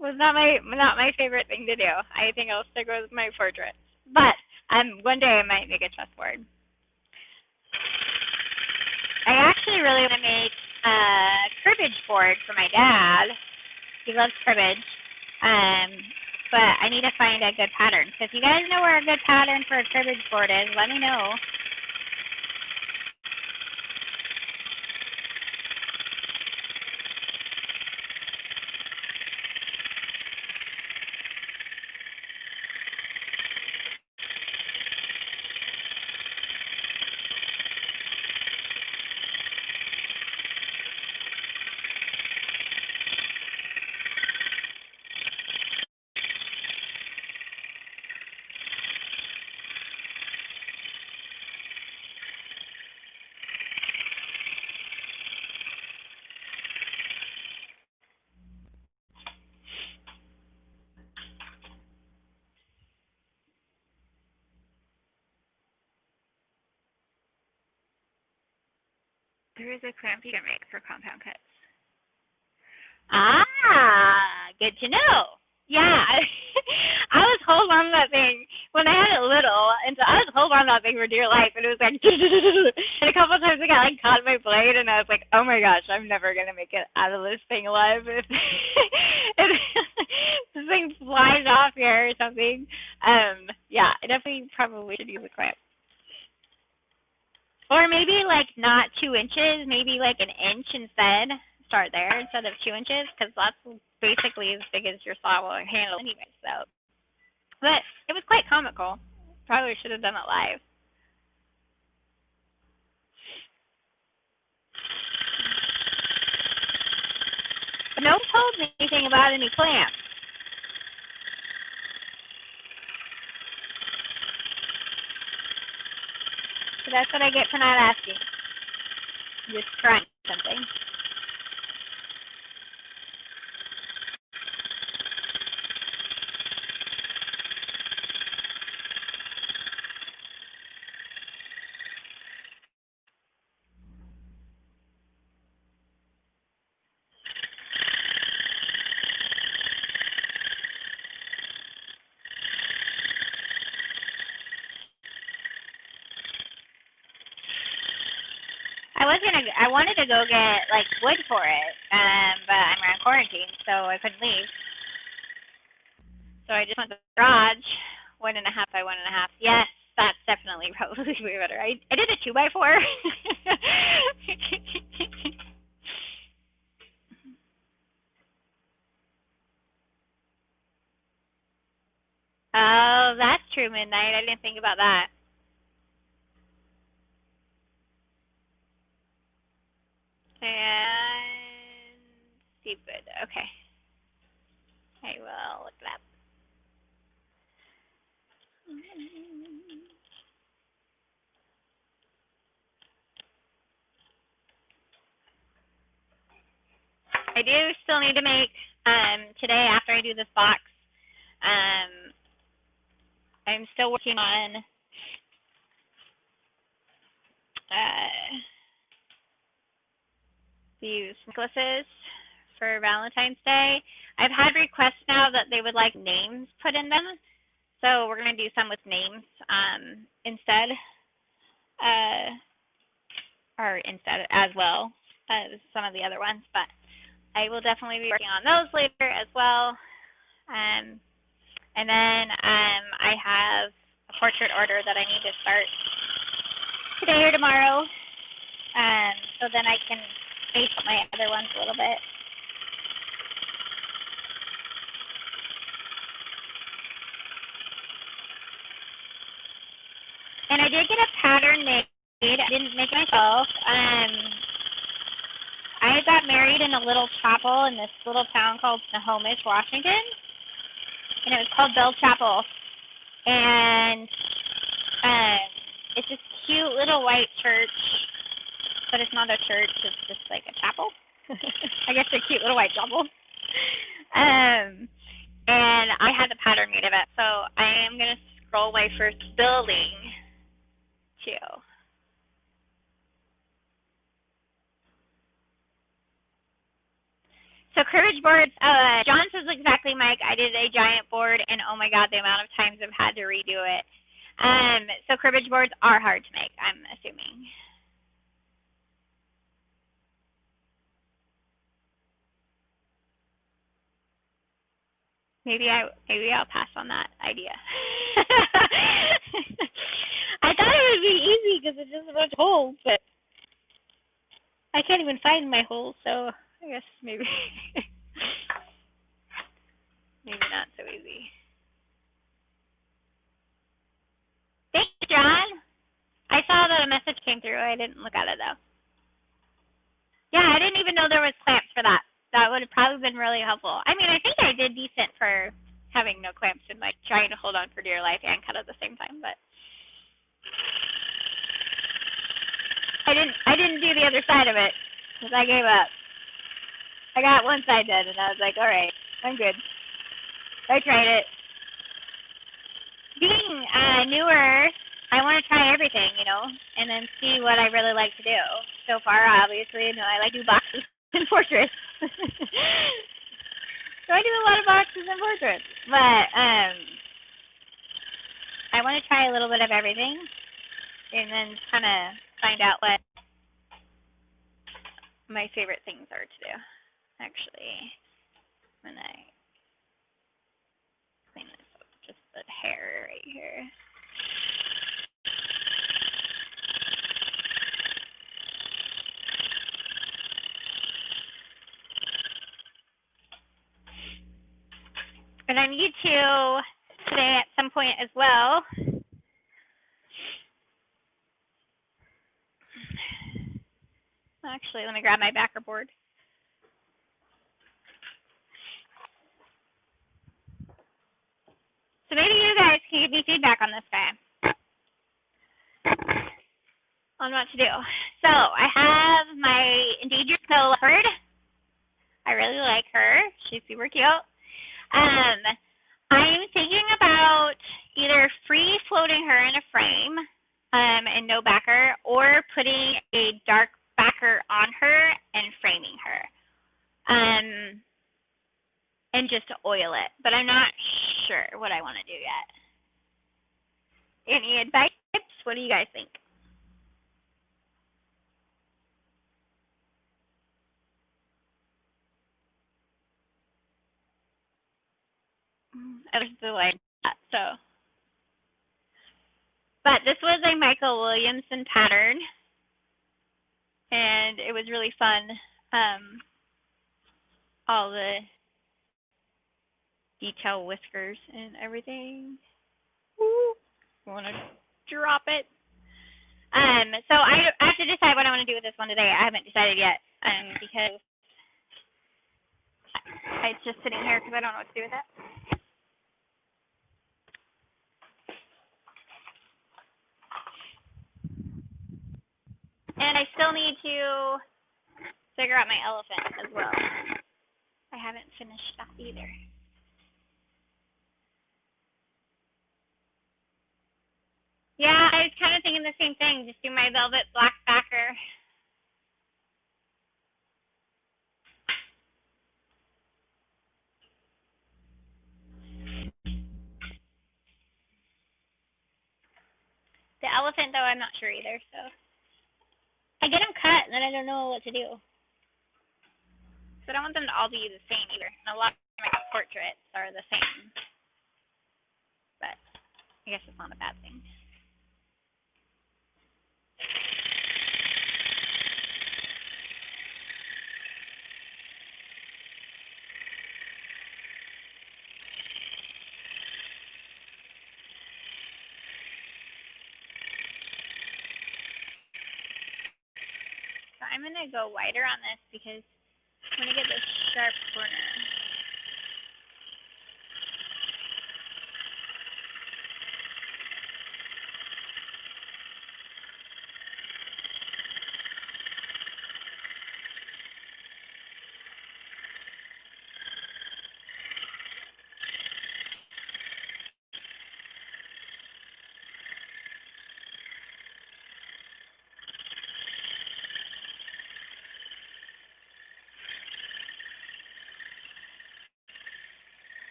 Was not my favorite thing to do. I think I'll stick with my portrait. But one day I might make a chessboard. I actually really want to make a cribbage board for my dad. He loves cribbage. But I need to find a good pattern. So if you guys know where a good pattern for a cribbage board is, let me know. There is a clamp you can make for compound cuts. Ah, good to know. Yeah, I was holding on to that thing when I had it little, and so I was holding on to that thing for dear life, and it was like, and a couple of times I got like caught in my blade, and I was like, oh my gosh, I'm never gonna make it out of this thing alive if this thing flies off here or something. Yeah, I definitely probably should use a clamp. Or maybe like not 2 inches, maybe like an inch instead. Start there instead of 2 inches, because that's basically as big as your saw will handle anyway. So, but it was quite comical. Probably should have done it live. But no one told me anything about any clamps. So that's what I get for not asking. Just trying something. I wanted to go get like wood for it, but I'm on quarantine, so I couldn't leave. So I just went to the garage, 1.5 by 1.5. Yes, that's definitely probably way better. I did a 2x4. Oh, that's true, Midnight. I didn't think about that. And stupid. Okay. I will look it up. I do still need to make today after I do this box. I'm still working on these necklaces for Valentine's Day. I've had requests now that they would like names put in them. So we're going to do some with names instead as well as some of the other ones. But I will definitely be working on those later as well. And then I have a portrait order that I need to start today or tomorrow. So then I can space up my other ones a little bit. And I did get a pattern made. I didn't make it myself. I got married in a little chapel in this little town called Snohomish, Washington. And it was called Bell Chapel. And it's this cute little white church. But it's not a church, it's just like a chapel. I guess a cute little white chapel. And I had the pattern made of it. So I am going to scroll my first building too. So cribbage boards, John says exactly, Mike, I did a giant board and oh my God, the amount of times I've had to redo it. So cribbage boards are hard to make, I'm assuming. Maybe I'll pass on that idea. I thought it would be easy because it's just a bunch of holes, but I can't even find my holes, so I guess maybe maybe not so easy. Thanks, John. I saw that a message came through. I didn't look at it though. Yeah, I didn't even know there was clamps for that. That would have probably been really helpful. I mean, I think I did decent for having no clamps and like trying to hold on for dear life and cut at the same time, but I didn't do the other side of it because I gave up. I got one side done and I was like, all right, I'm good. I tried it. Being newer, I want to try everything, you know, and then see what I really like to do. So far, obviously, you know, I like to do boxes and portraits. So I do a lot of boxes and portraits, but I want to try a little bit of everything and then kind of find out what my favorite things are to do. Actually, when I clean this up, just the hair right here. And I need to today at some point as well actually, let me grab my backer board. So maybe you guys can give me feedback on this guy. On what to do. So I have my endangered snow leopard. I really like her. She's super cute. I'm thinking about either free floating her in a frame and no backer, or putting a dark backer on her and framing her. And just to oil it. But I'm not sure what I want to do yet. Any advice, tips? What do you guys think? I was delayed that, so. But this was a Michael Williamson pattern, and it was really fun. All the detail whiskers and everything. Ooh, I want to drop it. So I have to decide what I want to do with this one today. I haven't decided yet because it's just sitting here because I don't know what to do with it. And I still need to figure out my elephant as well. haven't finished that either. Yeah, I was kind of thinking the same thing. Just do my velvet black backer. The elephant, though, I'm not sure either. So I get them cut, and then I don't know what to do. So I don't want them to all be the same either. And a lot of my portraits are the same. But I guess it's not a bad thing. So I'm going to go wider on this because I'm going to get this sharp corner.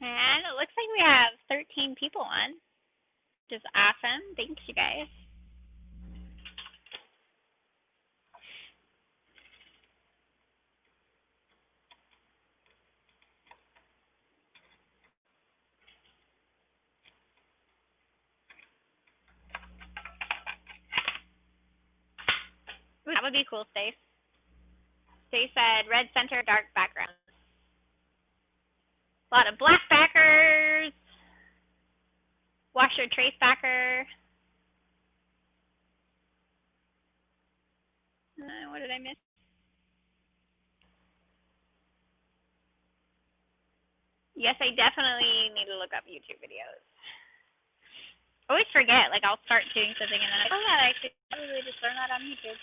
And it looks like we have 13 people on, which is awesome. Thanks, you guys. Ooh, that would be cool, Stace. Stace said red center, dark background. A lot of black backers. Washer trace backer. What did I miss? Yes, I definitely need to look up YouTube videos. I always forget. Like, I'll start doing something and then I'm like, oh, yeah, I should probably just learn that on YouTube.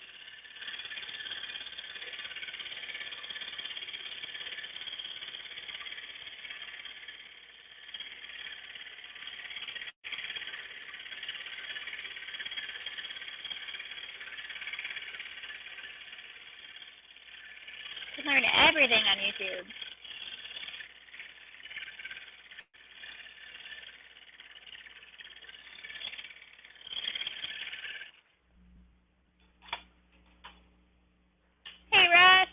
You can learn everything on YouTube. Hey, Russ.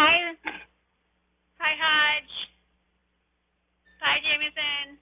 Hi, hi, Hodge. Bye, Jameson.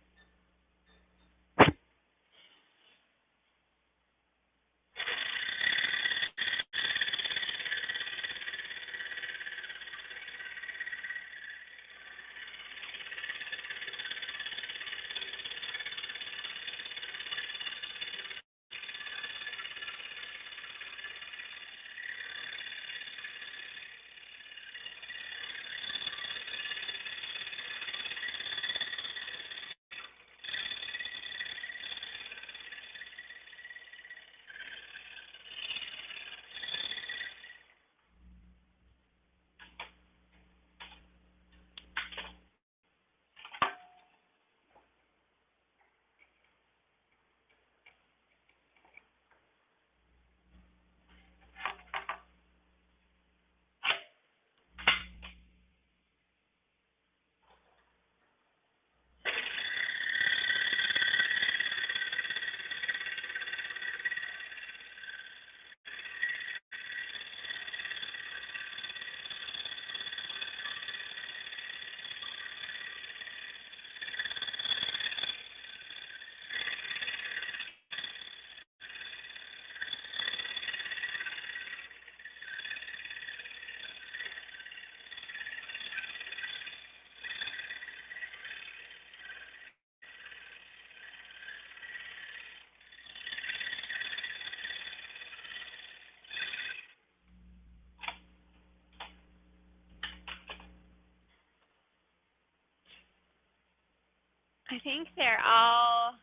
I think they're all.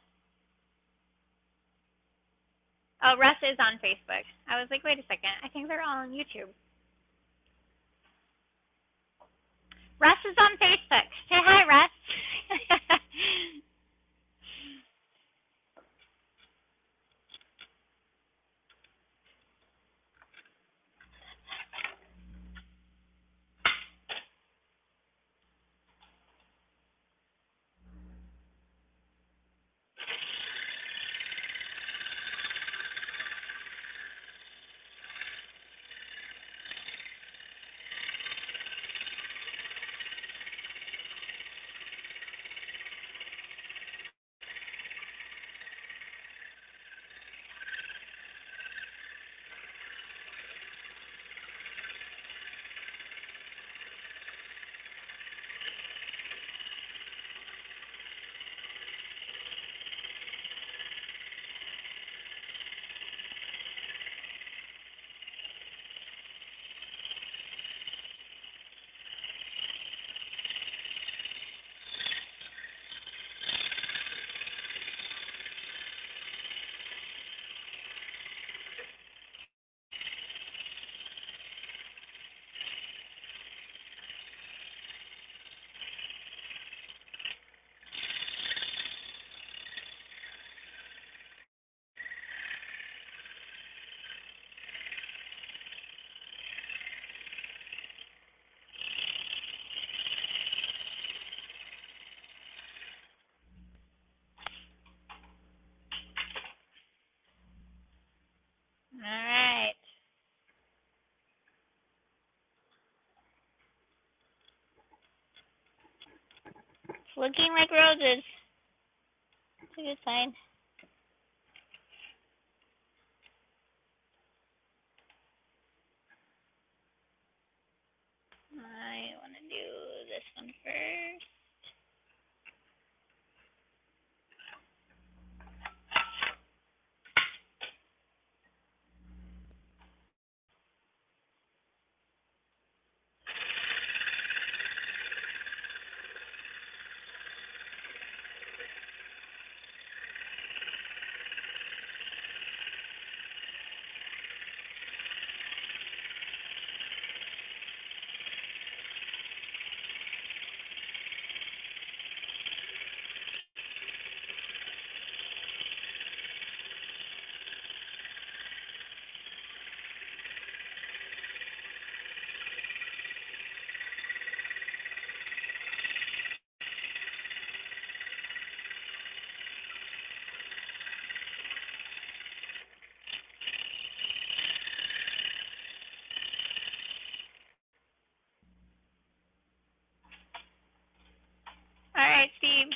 Oh, Russ is on Facebook. I was like, wait a second. I think they're all on YouTube. Russ is on Facebook. Say hi, Russ. All right. It's looking like roses. It's a good sign. I want to do this one first. stream.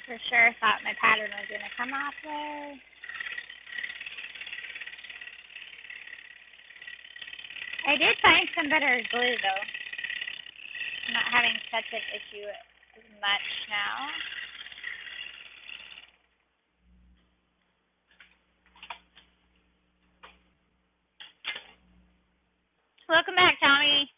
For sure thought my pattern was going to come off there. I did find some better glue though. I'm not having such an issue as much now. Welcome back, Tommy.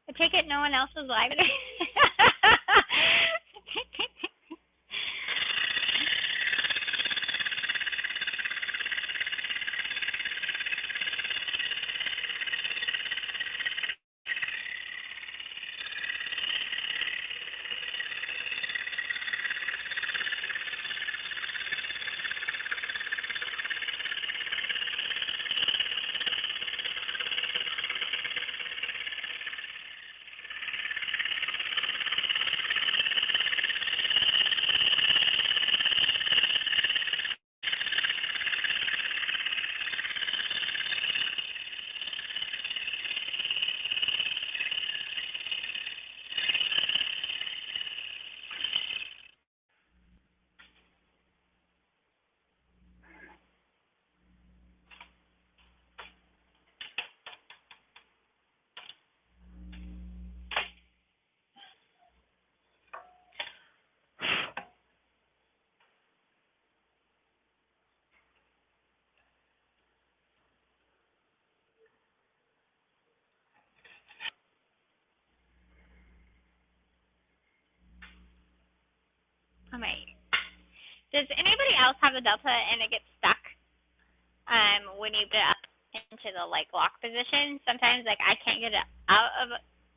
I take it no one else is live today. Okay. Does anybody else have the Delta and it gets stuck when you get up into the like lock position? Sometimes like I can't get it out of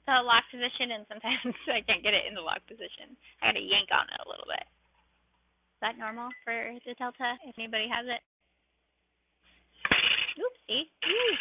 the lock position, and sometimes I can't get it in the lock position. I gotta yank on it a little bit. Is that normal for the Delta? If anybody has it? Oopsie. Ooh.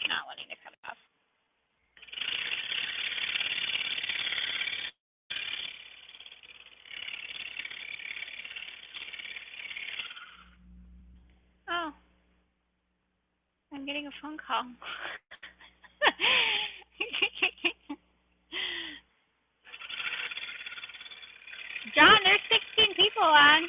Not wanting to come off. Oh, I'm getting a phone call. John, there's 16 people on.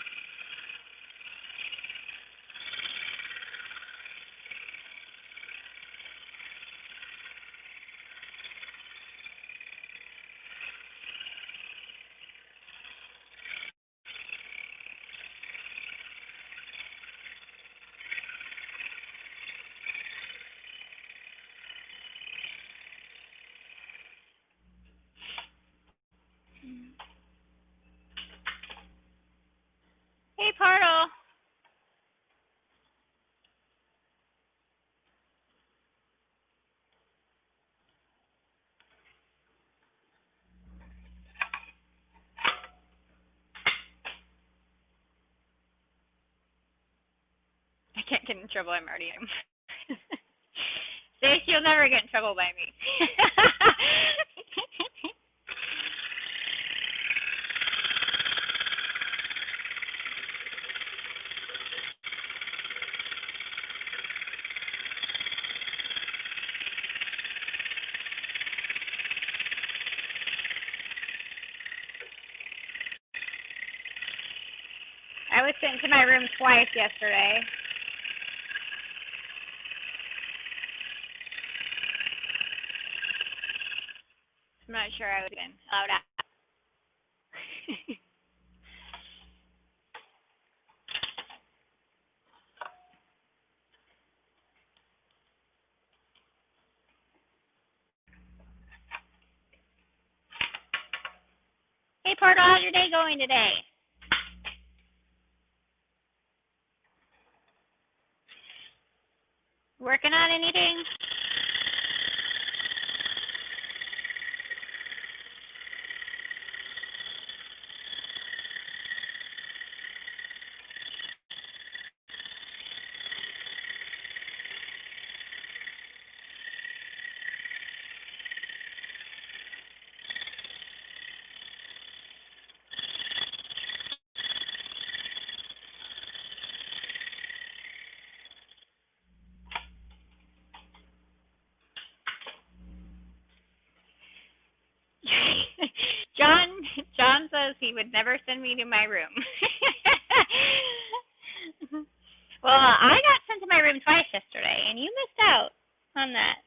get in trouble, I'm already in. Stace, you'll never get in trouble by me. I was sent to my room twice yesterday. I'm not sure I was even allowed out. Hey, Portal, how's your day going today? Working on anything? John says he would never send me to my room. Well, I got sent to my room twice yesterday, and you missed out on that.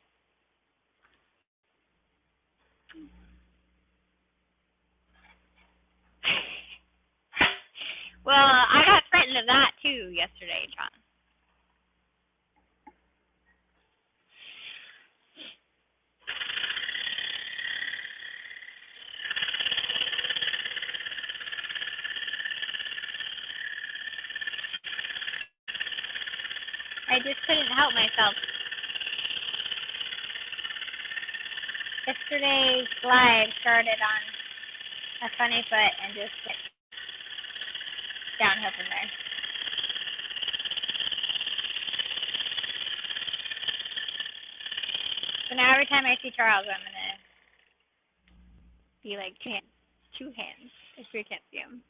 Well, I got threatened of that too yesterday, John. I just couldn't help myself. Yesterday's live started on a funny foot and just went downhill from there. So now every time I see Charles, I'm gonna be like two hands, if you can't see him.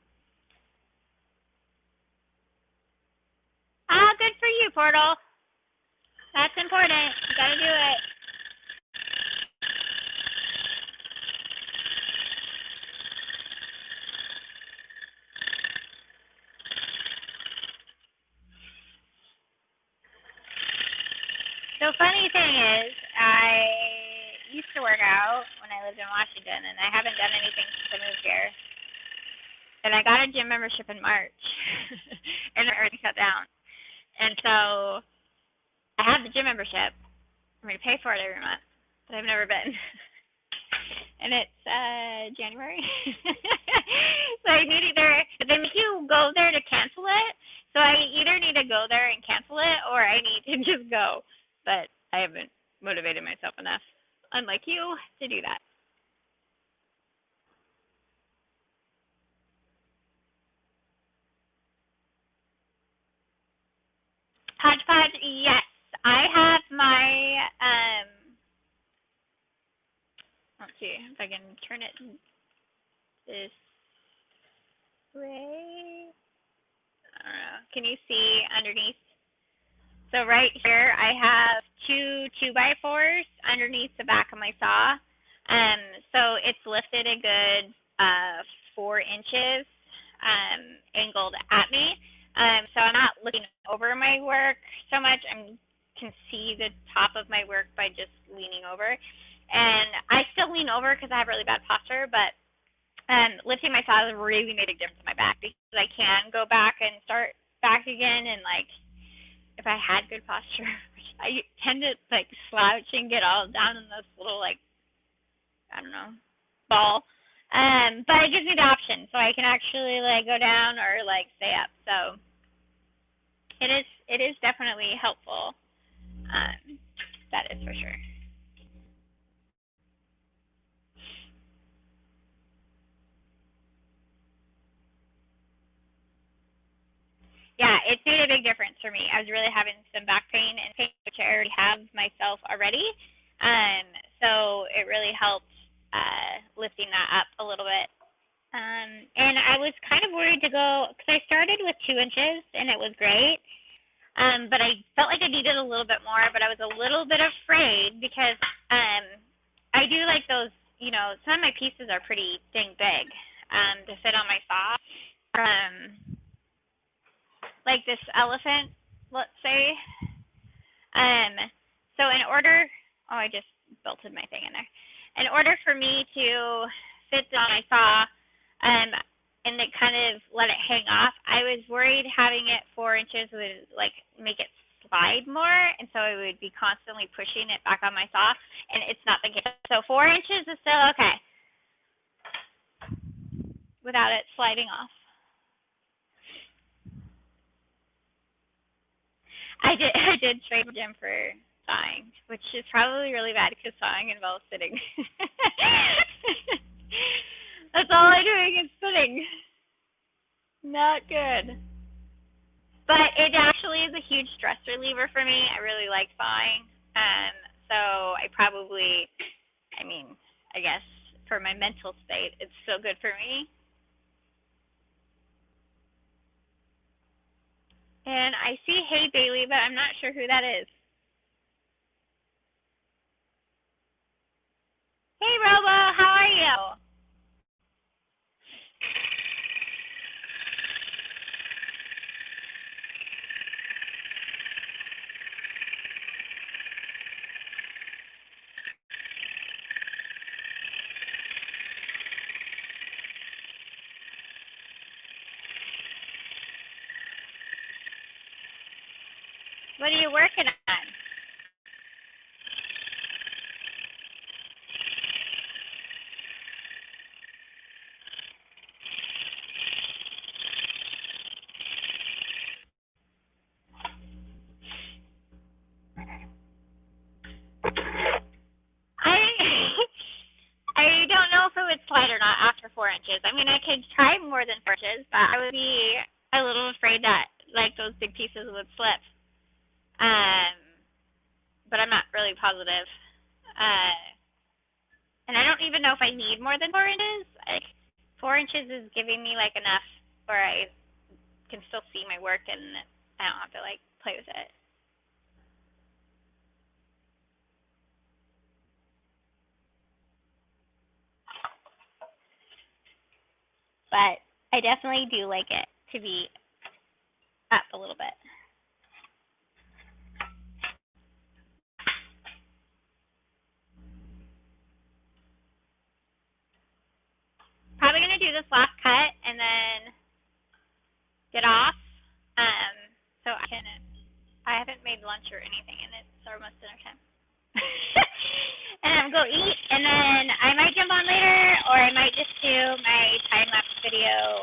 Ah, good for you, Portal. That's important. You gotta do it. The funny thing is, I used to work out when I lived in Washington, and I haven't done anything since I moved here. And I got a gym membership in March, and it already cut down. And so I have the gym membership. I'm going to pay for it every month, but I've never been. And it's January. So I need but they make you go there to cancel it. So I either need to go there and cancel it, or I need to just go. But I haven't motivated myself enough, unlike you, to do that. Hodgepodge, yes. I have my, let's see if I can turn it this way. I don't know. Can you see underneath? So right here, I have two 2x4s underneath the back of my saw. So it's lifted a good 4 inches angled at me. So I'm not looking over my work so much. I can see the top of my work by just leaning over. And I still lean over because I have really bad posture, but lifting my saw has really made a difference in my back, because I can go back and start back again, and like if I had good posture, I tend to like slouch and get all down in this little like, I don't know, ball. But it gives me the option, so I can actually like go down or like stay up. So it is definitely helpful. That is for sure. Yeah, it's made a big difference. for me. I was really having some back pain and pain, which I already have myself already. So it really helped lifting that up a little bit. And I was kind of worried to go, because I started with 2 inches and it was great. But I felt like I needed a little bit more, but I was a little bit afraid because I do like those, you know, some of my pieces are pretty dang big to fit on my saw. Like this elephant, let's say. So in order, oh, I just bolted my thing in there. In order for me to fit this on my saw, and then kind of let it hang off, I was worried having it 4 inches would like make it slide more, and so I would be constantly pushing it back on my saw, and it's not the case. So 4 inches is still okay without it sliding off. I did trade the gym for sawing, which is probably really bad because sawing involves sitting. That's all I'm doing is sitting. Not good. But it actually is a huge stress reliever for me. I really like sawing. So I probably, I mean, I guess for my mental state, it's still good for me. And I see Hey Bailey, but I'm not sure who that is. Hey Robo, how are you? What are you working on? I don't know if it would slide or not after 4 inches. I mean, I could try more than 4 inches, but I would be a little afraid that like those big pieces would slip. But I'm not really positive. And I don't even know if I need more than 4 inches. Like 4 inches is giving me like enough where I can still see my work and I don't have to like play with it. But I definitely do like it to be up a little bit. Probably going to do this last cut and then get off. So I haven't made lunch or anything and it's almost dinner time. And I'm going to eat and then I might jump on later or I might just do my time-lapse video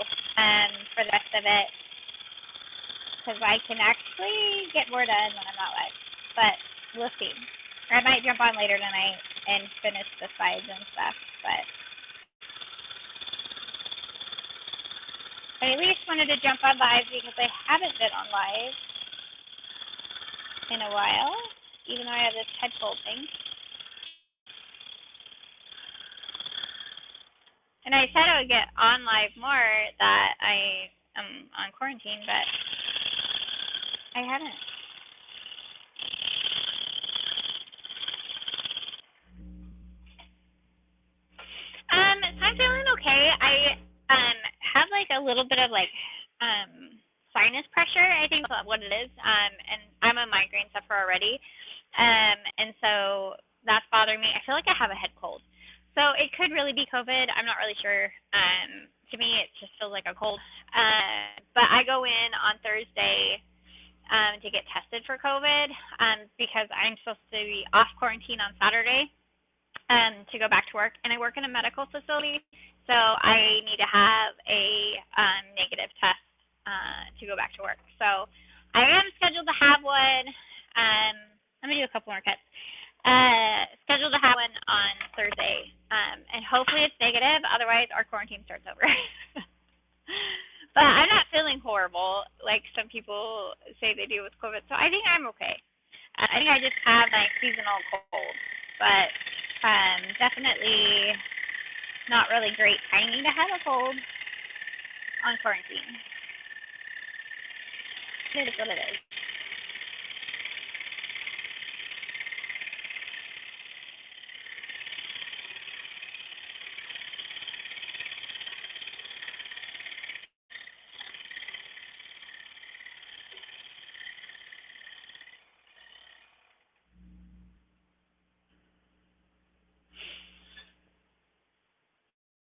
for the rest of it. Because I can actually get more done when I'm not live. But we'll see. Or I might jump on later tonight and finish the slides and stuff. But I at least wanted to jump on live because I haven't been on live in a while, even though I have this head cold thing. And I said I would get on live more that I am on quarantine, but I haven't. So I'm feeling okay. I have like a little bit of like sinus pressure. I think that's what it is. And I'm a migraine sufferer already, and so that's bothering me. I feel like I have a head cold, so it could really be COVID. I'm not really sure. To me, it just feels like a cold. But I go in on Thursday to get tested for COVID because I'm supposed to be off quarantine on Saturday to go back to work. And I work in a medical facility, so I need to have a negative test to go back to work. So I am scheduled to have one. Let me do a couple more cuts. Scheduled to have one on Thursday, and hopefully it's negative. Otherwise, our quarantine starts over. But I'm not feeling horrible like some people say they do with COVID. So I think I'm okay. I think I just have like seasonal cold, but definitely not really great timing to have a cold on quarantine. It is what it is.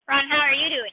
Ron, how are you doing?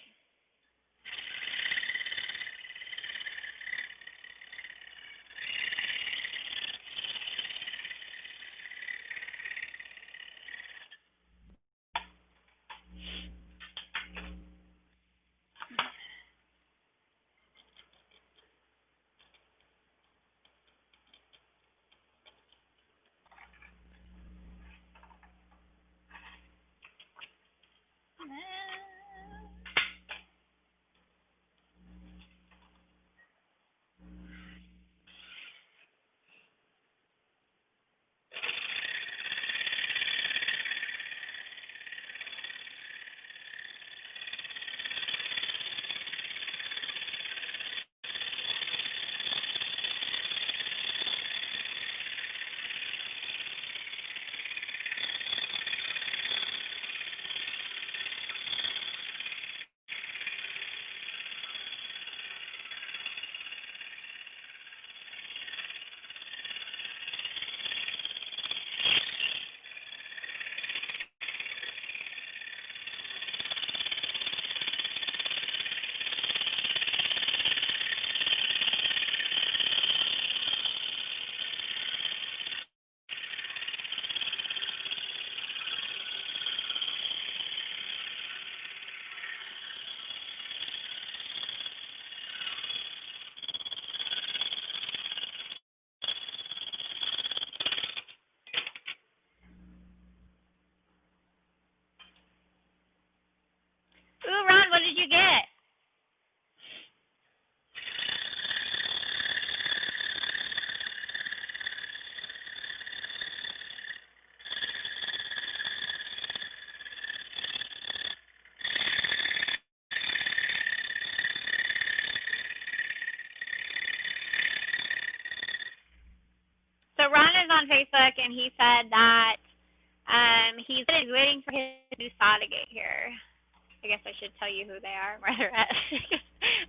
Ooh, Ron, what did you get? So Ron is on Facebook, and he said that he's waiting for his new saw to get here. I guess I should tell you who they are and where they're at.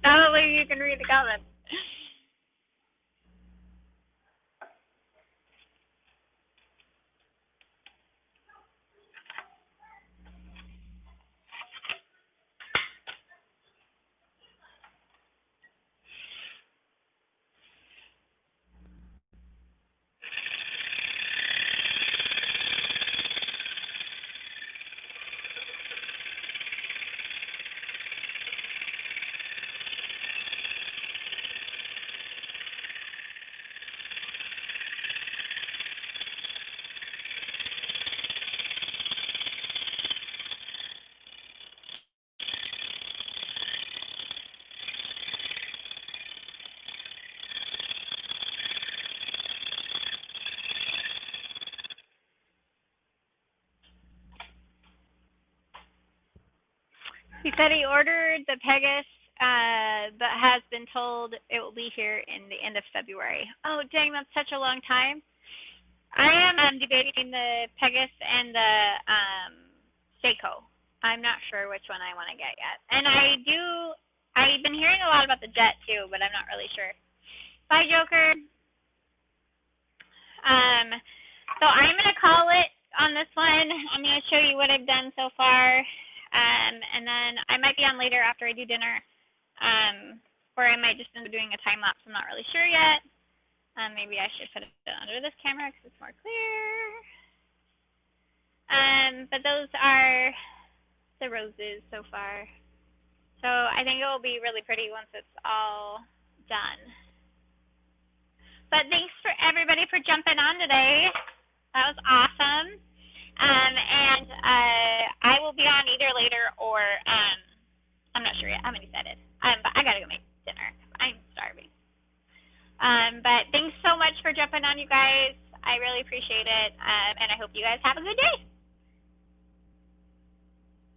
Not only you can read the comments. He said he ordered the Pegasus, but has been told it will be here in the end of February. Oh, dang, that's such a long time. I am debating the Pegasus and the Seiko. I'm not sure which one I want to get yet. And I've been hearing a lot about the Jet too, but I'm not really sure. Bye, Joker. So I'm going to call it on this one. I'm going to show you what I've done so far. And then I might be on later after I do dinner. Or I might just end up doing a time lapse. I'm not really sure yet. Maybe I should put it under this camera because it's more clear. But those are the roses so far. So I think it will be really pretty once it's all done. But thanks for everybody for jumping on today. That was awesome. And I will be on either later or I'm not sure yet. I haven't decided. But I gotta go make dinner. But thanks so much for jumping on, you guys. I really appreciate it, and I hope you guys have a good day.